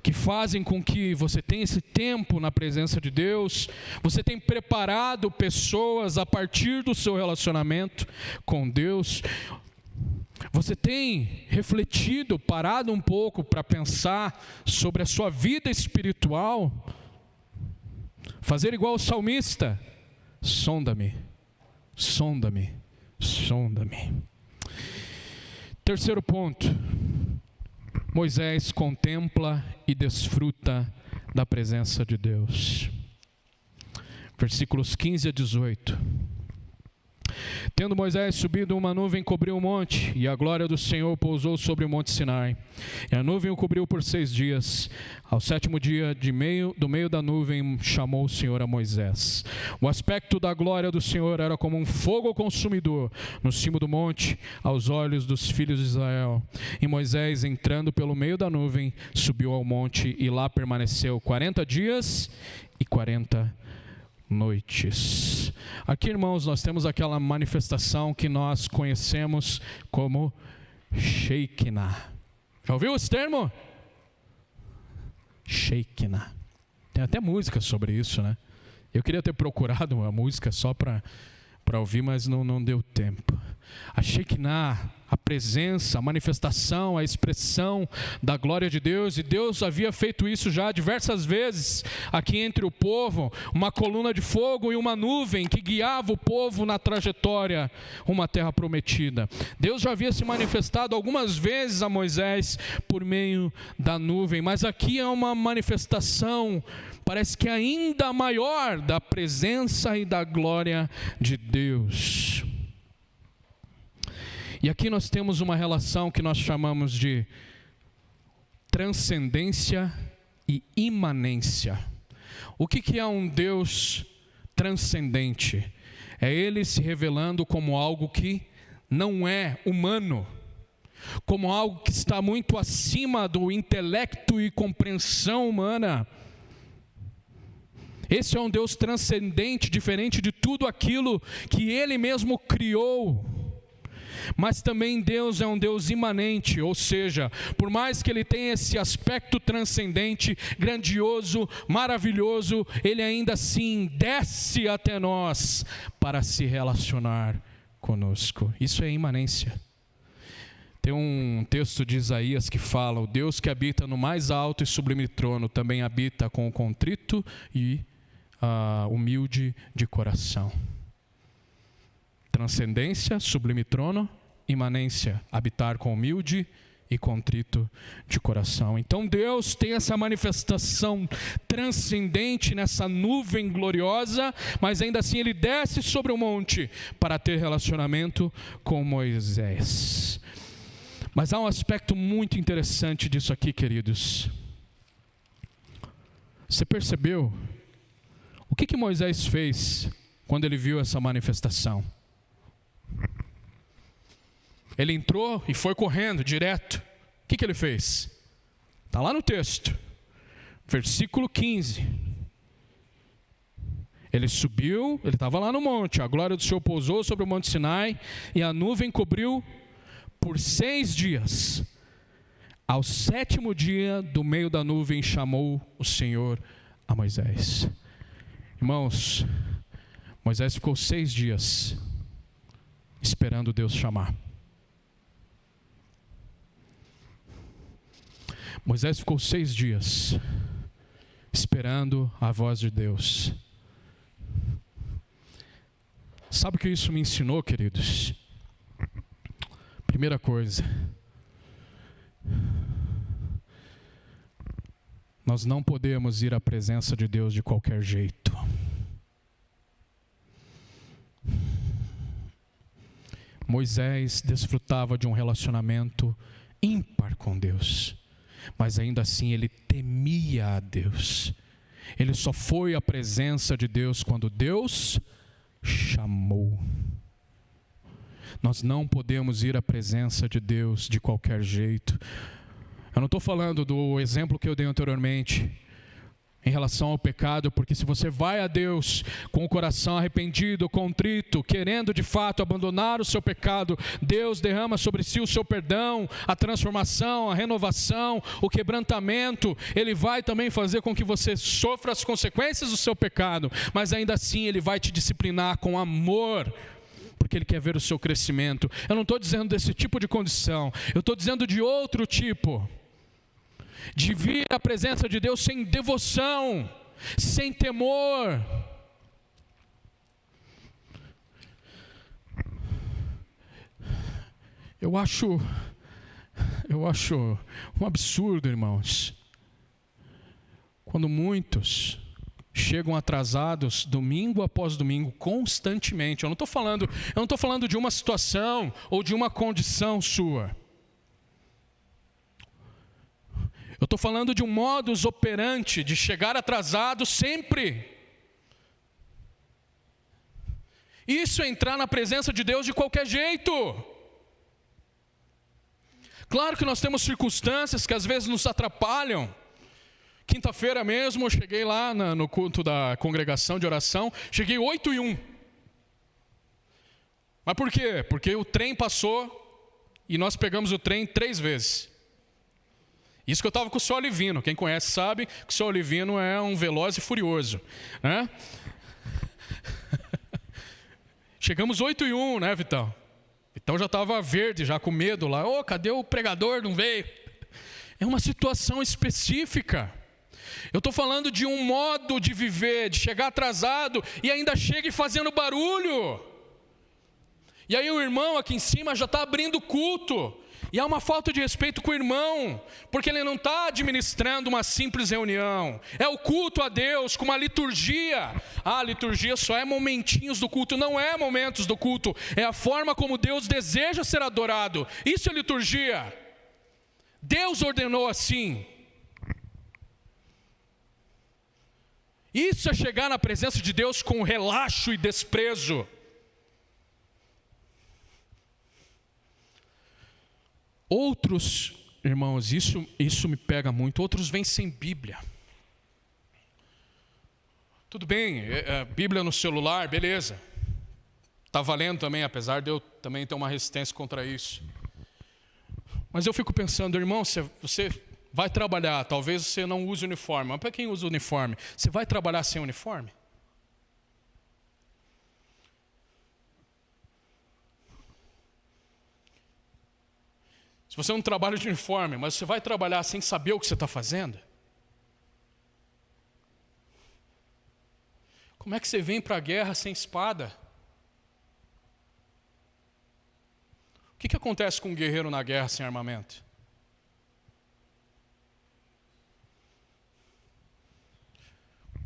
que fazem com que você tenha esse tempo na presença de Deus? Você tem preparado pessoas a partir do seu relacionamento com Deus? Você tem refletido, parado um pouco para pensar sobre a sua vida espiritual? Fazer igual o salmista: sonda-me, sonda-me, sonda-me. Terceiro ponto: Moisés contempla e desfruta da presença de Deus. Versículos 15 a 18. Tendo Moisés subido, uma nuvem cobriu o monte, e a glória do Senhor pousou sobre o monte Sinai. E a nuvem o cobriu por 6 dias. Ao 7º dia, do meio da nuvem, chamou o Senhor a Moisés. O aspecto da glória do Senhor era como um fogo consumidor no cimo do monte, aos olhos dos filhos de Israel. E Moisés, entrando pelo meio da nuvem, subiu ao monte, e lá permaneceu 40 dias e 40 noites. Aqui, irmãos, nós temos aquela manifestação que nós conhecemos como Shekinah. Já ouviu esse termo? Shekinah. Tem até música sobre isso, né? Eu queria ter procurado uma música só para ouvir, mas não deu tempo. A Shekinah, a presença, a manifestação, a expressão da glória de Deus, e Deus havia feito isso já diversas vezes aqui entre o povo, uma coluna de fogo e uma nuvem que guiava o povo na trajetória rumo à terra prometida. Deus já havia se manifestado algumas vezes a Moisés por meio da nuvem, mas aqui é uma manifestação, parece que ainda maior, da presença e da glória de Deus. E aqui nós temos uma relação que nós chamamos de transcendência e imanência. O que é um Deus transcendente? É Ele se revelando como algo que não é humano, como algo que está muito acima do intelecto e compreensão humana. Esse é um Deus transcendente, diferente de tudo aquilo que Ele mesmo criou. Mas também Deus é um Deus imanente, ou seja, por mais que Ele tenha esse aspecto transcendente, grandioso, maravilhoso, Ele ainda assim desce até nós para se relacionar conosco. Isso é imanência. Tem um texto de Isaías que fala: o Deus que habita no mais alto e sublime trono também habita com o contrito e humilde de coração. Transcendência, sublime trono, imanência, habitar com humilde e contrito de coração. Então Deus tem essa manifestação transcendente nessa nuvem gloriosa, mas ainda assim Ele desce sobre o monte para ter relacionamento com Moisés. Mas há um aspecto muito interessante disso aqui, queridos. Você percebeu o que Moisés fez quando ele viu essa manifestação? Ele entrou e foi correndo direto. O que ele fez? Está lá no texto, versículo 15. Ele subiu, ele estava lá no monte, a glória do Senhor pousou sobre o monte Sinai, e a nuvem cobriu por 6 dias. Ao 7º dia, do meio da nuvem, chamou o Senhor a Moisés. Irmãos, Moisés ficou 6 dias esperando Deus chamar. Moisés ficou 6 dias esperando a voz de Deus. Sabe o que isso me ensinou, queridos? Primeira coisa, nós não podemos ir à presença de Deus de qualquer jeito. Moisés desfrutava de um relacionamento ímpar com Deus, mas ainda assim ele temia a Deus. Ele só foi à presença de Deus quando Deus chamou. Nós não podemos ir à presença de Deus de qualquer jeito. Eu não estou falando do exemplo que eu dei anteriormente em relação ao pecado, porque se você vai a Deus com o coração arrependido, contrito, querendo de fato abandonar o seu pecado, Deus derrama sobre si o seu perdão, a transformação, a renovação, o quebrantamento. Ele vai também fazer com que você sofra as consequências do seu pecado, mas ainda assim Ele vai te disciplinar com amor, porque Ele quer ver o seu crescimento. Eu não estou dizendo desse tipo de condição, eu estou dizendo de outro tipo, de vir à presença de Deus sem devoção, sem temor. Eu acho um absurdo, irmãos, quando muitos chegam atrasados domingo após domingo, constantemente. Eu não estou falando de uma situação ou de uma condição sua. Eu estou falando de um modus operandi de chegar atrasado sempre. Isso é entrar na presença de Deus de qualquer jeito. Claro que nós temos circunstâncias que às vezes nos atrapalham. Quinta-feira mesmo eu cheguei lá no culto da congregação de oração, cheguei 8:01. Mas por quê? Porque o trem passou e nós pegamos o trem 3 vezes. Isso que eu estava com o seu Olivino. Quem conhece sabe que o seu Olivino é um veloz e furioso, né? Chegamos 8:01, né, Vitão? Vitão já estava verde, já com medo lá. Cadê o pregador? Não veio. É uma situação específica. Eu estou falando de um modo de viver, de chegar atrasado e ainda chega fazendo barulho. E aí o irmão aqui em cima já está abrindo culto. E há uma falta de respeito com o irmão, porque ele não está administrando uma simples reunião. É o culto a Deus com uma liturgia. A liturgia só é momentinhos do culto, não é momentos do culto. É a forma como Deus deseja ser adorado. Isso é liturgia. Deus ordenou assim. Isso é chegar na presença de Deus com relaxo e desprezo. Outros, irmãos, isso me pega muito, outros vêm sem Bíblia. Tudo bem, Bíblia no celular, beleza. Está valendo também, apesar de eu também ter uma resistência contra isso. Mas eu fico pensando, irmão, você vai trabalhar, talvez você não use uniforme, mas para quem usa uniforme, você vai trabalhar sem uniforme? Se você não trabalha de uniforme, mas você vai trabalhar sem saber o que você está fazendo? Como é que você vem para a guerra sem espada? O que acontece com um guerreiro na guerra sem armamento?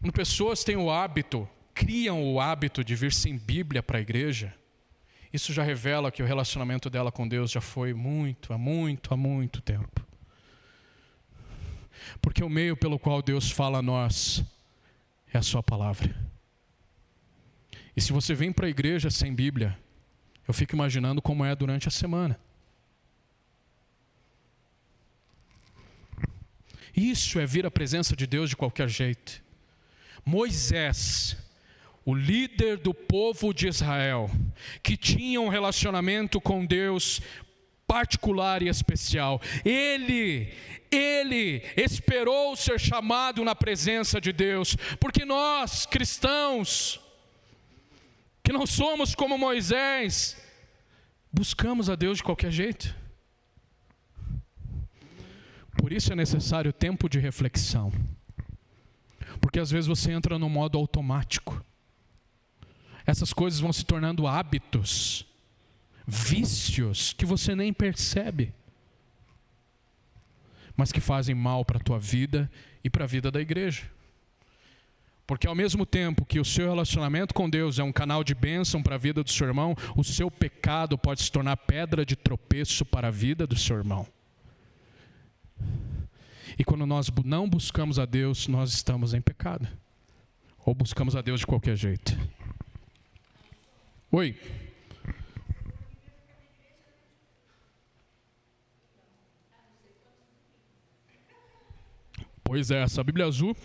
Quando pessoas têm o hábito, criam o hábito de vir sem Bíblia para a igreja, isso já revela que o relacionamento dela com Deus já foi há muito tempo. Porque o meio pelo qual Deus fala a nós é a sua palavra. E se você vem para a igreja sem Bíblia, eu fico imaginando como é durante a semana. Isso é vir à presença de Deus de qualquer jeito. Moisés, o líder do povo de Israel, que tinha um relacionamento com Deus particular e especial, ele esperou ser chamado na presença de Deus, porque nós, cristãos, que não somos como Moisés, buscamos a Deus de qualquer jeito. Por isso é necessário tempo de reflexão, porque às vezes você entra no modo automático. Essas coisas vão se tornando hábitos, vícios que você nem percebe, mas que fazem mal para a tua vida e para a vida da igreja. Porque ao mesmo tempo que o seu relacionamento com Deus é um canal de bênção para a vida do seu irmão, o seu pecado pode se tornar pedra de tropeço para a vida do seu irmão. E quando nós não buscamos a Deus, nós estamos em pecado. Ou buscamos a Deus de qualquer jeito. Oi. Pois é, essa Bíblia Azul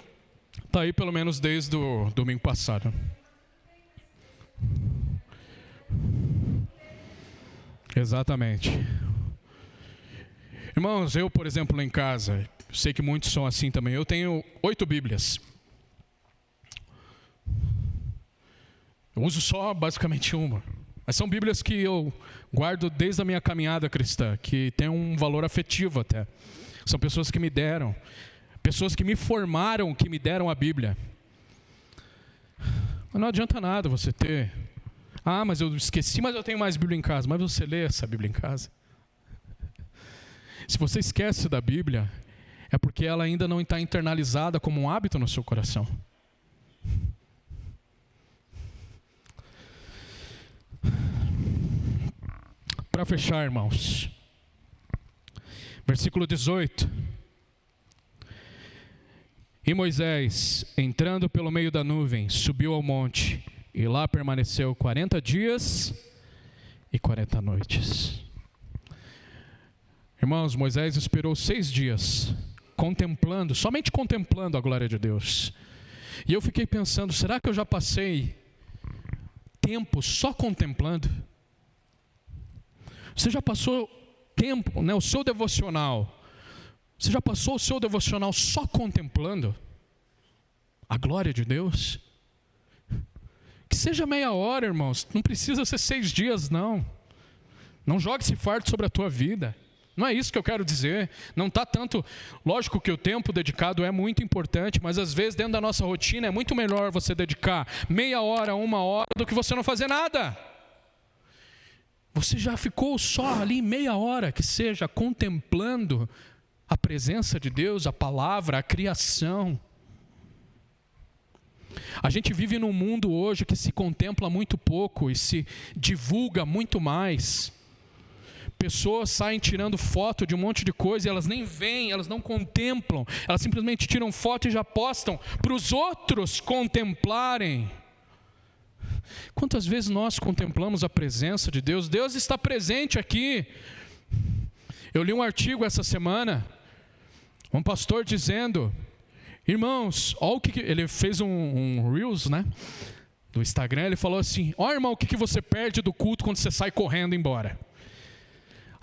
está aí pelo menos desde o domingo passado. Exatamente. Irmãos, eu, por exemplo, lá em casa, sei que muitos são assim também, eu tenho 8 Bíblias. Eu uso só basicamente uma. Mas são Bíblias que eu guardo desde a minha caminhada cristã, que tem um valor afetivo até. São pessoas que me deram, pessoas que me formaram, que me deram a Bíblia. Mas não adianta nada você ter. Mas eu esqueci, mas eu tenho mais Bíblia em casa. Mas você lê essa Bíblia em casa? Se você esquece da Bíblia, é porque ela ainda não está internalizada como um hábito no seu coração. Para fechar, irmãos, versículo 18. E Moisés, entrando pelo meio da nuvem, subiu ao monte, e lá permaneceu 40 dias e 40 noites. Irmãos, Moisés esperou 6 dias, somente contemplando a glória de Deus. E eu fiquei pensando, será que eu já passei tempo só contemplando? Você já passou tempo, o seu devocional, você já passou o seu devocional só contemplando a glória de Deus? Que seja meia hora, irmãos, não precisa ser 6 dias, não. Não jogue esse fardo sobre a tua vida. Não é isso que eu quero dizer. Não está tanto... Lógico que o tempo dedicado é muito importante, mas às vezes dentro da nossa rotina é muito melhor você dedicar meia hora, 1 hora, do que você não fazer nada. Você já ficou só ali meia hora, que seja contemplando a presença de Deus, a palavra, a criação. A gente vive num mundo hoje que se contempla muito pouco e se divulga muito mais. Pessoas saem tirando foto de um monte de coisa e elas nem veem, elas não contemplam, elas simplesmente tiram foto e já postam para os outros contemplarem. Quantas vezes nós contemplamos a presença de Deus? Deus está presente aqui. Eu li um artigo essa semana, um pastor dizendo, irmãos, olha o que ele fez um Reels, né? Do Instagram, ele falou assim, ó irmão, o que você perde do culto quando você sai correndo embora?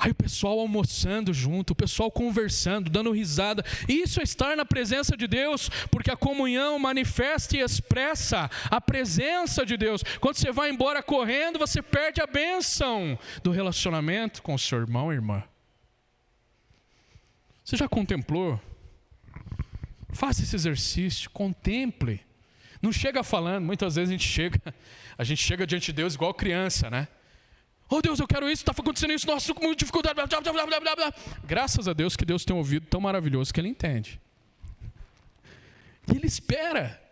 Aí o pessoal almoçando junto, o pessoal conversando, dando risada. Isso é estar na presença de Deus, porque a comunhão manifesta e expressa a presença de Deus. Quando você vai embora correndo, você perde a bênção do relacionamento com o seu irmão e irmã. Você já contemplou? Faça esse exercício, contemple. Não chega falando, muitas vezes a gente chega diante de Deus igual criança, né? Oh Deus, eu quero isso, está acontecendo isso, nossa, estou com muita dificuldade, blá, blá, blá, blá, blá. Graças a Deus que Deus tem um ouvido tão maravilhoso que Ele entende. E Ele espera,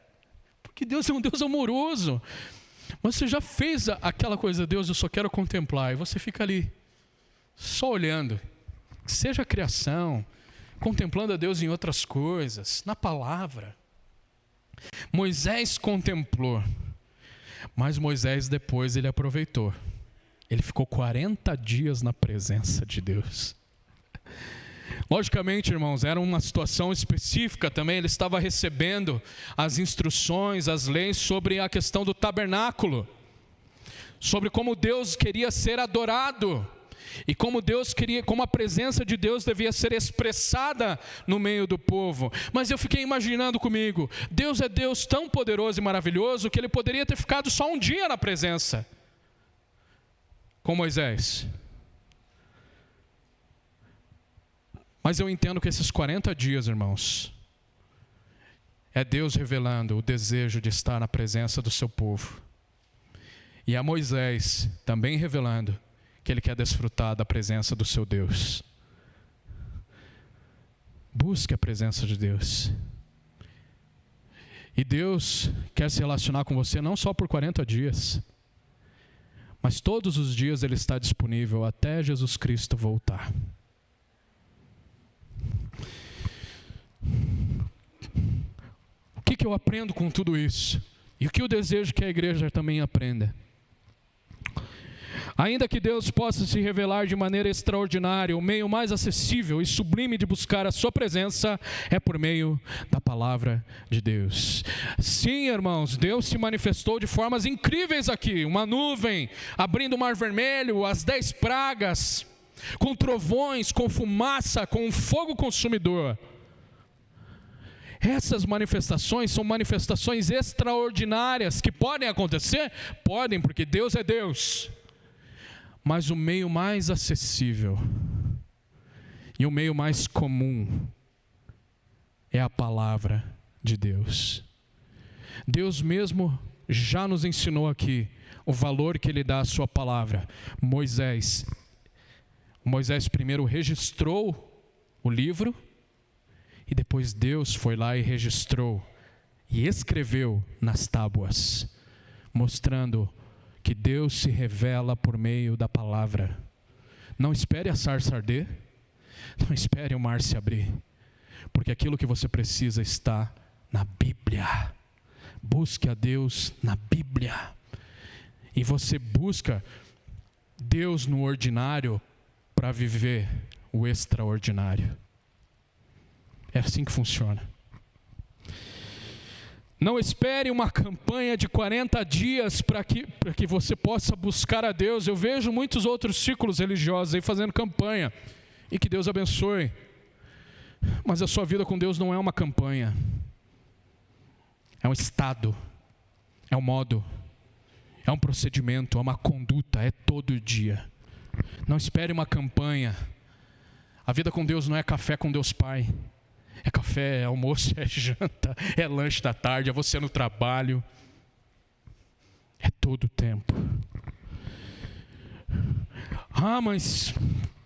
porque Deus é um Deus amoroso. Mas você já fez aquela coisa, Deus, eu só quero contemplar, e você fica ali, só olhando. Seja a criação, contemplando a Deus em outras coisas, na palavra. Moisés contemplou, mas Moisés depois ele aproveitou. Ele ficou 40 dias na presença de Deus. Logicamente, irmãos, era uma situação específica também. Ele estava recebendo as instruções, as leis sobre a questão do tabernáculo, sobre como Deus queria ser adorado e como a presença de Deus devia ser expressada no meio do povo. Mas eu fiquei imaginando comigo, Deus é Deus tão poderoso e maravilhoso que Ele poderia ter ficado só um dia na presença com Moisés. Mas eu entendo que esses 40 dias, irmãos, é Deus revelando o desejo de estar na presença do seu povo. E a Moisés também revelando que ele quer desfrutar da presença do seu Deus. Busque a presença de Deus. E Deus quer se relacionar com você não só por 40 dias, mas todos os dias Ele está disponível até Jesus Cristo voltar. O que eu aprendo com tudo isso? E o que eu desejo que a igreja também aprenda? Ainda que Deus possa se revelar de maneira extraordinária, o meio mais acessível e sublime de buscar a sua presença é por meio da palavra de Deus. Sim, irmãos, Deus se manifestou de formas incríveis aqui. Uma nuvem abrindo o mar vermelho, as 10 pragas, com trovões, com fumaça, com fogo consumidor. Essas manifestações são manifestações extraordinárias que podem acontecer? Podem, porque Deus é Deus. Mas o meio mais acessível e o meio mais comum é a palavra de Deus. Deus mesmo já nos ensinou aqui o valor que Ele dá à sua palavra. Moisés primeiro registrou o livro e depois Deus foi lá e registrou e escreveu nas tábuas, mostrando que Deus se revela por meio da palavra. Não espere a sarça arder, não espere o mar se abrir, porque aquilo que você precisa está na Bíblia. Busque a Deus na Bíblia. E você busca Deus no ordinário para viver o extraordinário. É assim que funciona. Não espere uma campanha de 40 dias para que você possa buscar a Deus. Eu vejo muitos outros círculos religiosos aí fazendo campanha. E que Deus abençoe. Mas a sua vida com Deus não é uma campanha. É um estado. É um modo. É um procedimento. É uma conduta. É todo dia. Não espere uma campanha. A vida com Deus não é café com Deus Pai. É café, é almoço, é janta, é lanche da tarde, é você no trabalho. É todo o tempo. Ah, mas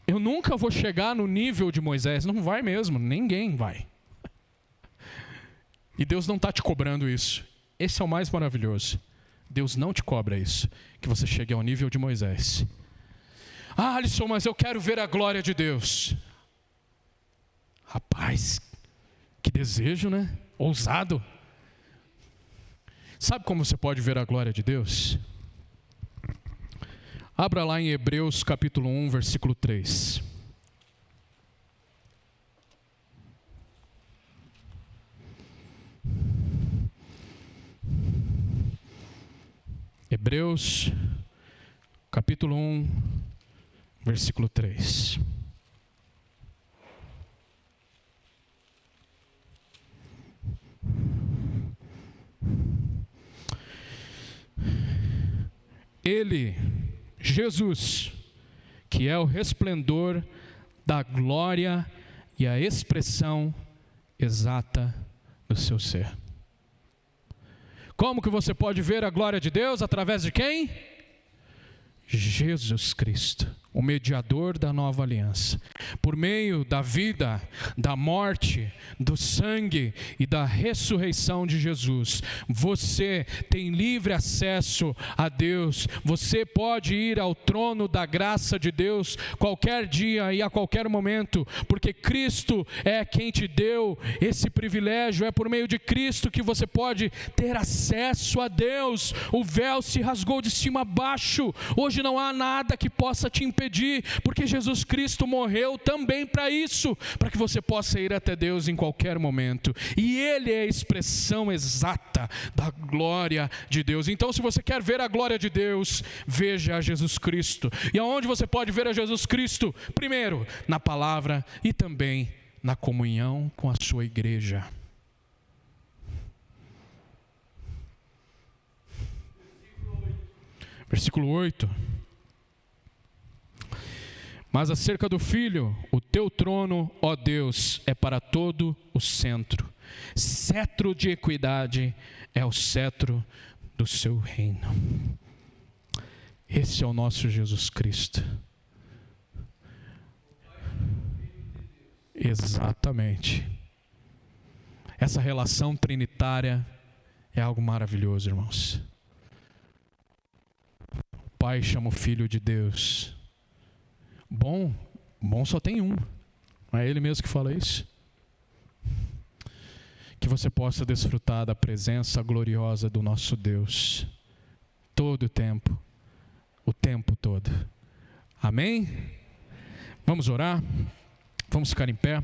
eu nunca vou chegar no nível de Moisés. Não vai mesmo, ninguém vai. E Deus não está te cobrando isso. Esse é o mais maravilhoso. Deus não te cobra isso, que você chegue ao nível de Moisés. Ah, Alisson, mas eu quero ver a glória de Deus. Rapaz, que desejo, né? Ousado. Sabe como você pode ver a glória de Deus? Abra lá em Hebreus capítulo 1, versículo 3. Hebreus capítulo 1, versículo 3. Ele, Jesus, que é o resplendor da glória e a expressão exata do seu ser. Como que você pode ver a glória de Deus? Através de quem? Jesus Cristo, o mediador da nova aliança. Por meio da vida, da morte, do sangue e da ressurreição de Jesus, você tem livre acesso a Deus. Você pode ir ao trono da graça de Deus qualquer dia e a qualquer momento, porque Cristo é quem te deu esse privilégio. É por meio de Cristo que você pode ter acesso a Deus. O véu se rasgou de cima a baixo. Hoje não há nada que possa te impedir, porque Jesus Cristo morreu também para isso, para que você possa ir até Deus em qualquer momento. E Ele é a expressão exata da glória de Deus. Então, se você quer ver a glória de Deus, veja a Jesus Cristo. E aonde você pode ver a Jesus Cristo? Primeiro, na palavra e também na comunhão com a sua igreja. Versículo 8. Mas acerca do Filho, o teu trono, ó Deus, é para todo o centro. Cetro de equidade é o cetro do seu reino. Esse é o nosso Jesus Cristo. Exatamente. Essa relação trinitária é algo maravilhoso, irmãos. O Pai chama o Filho de Deus. Bom só tem um. Não é Ele mesmo que fala isso? Que você possa desfrutar da presença gloriosa do nosso Deus. Todo o tempo todo. Amém? Vamos orar? Vamos ficar em pé?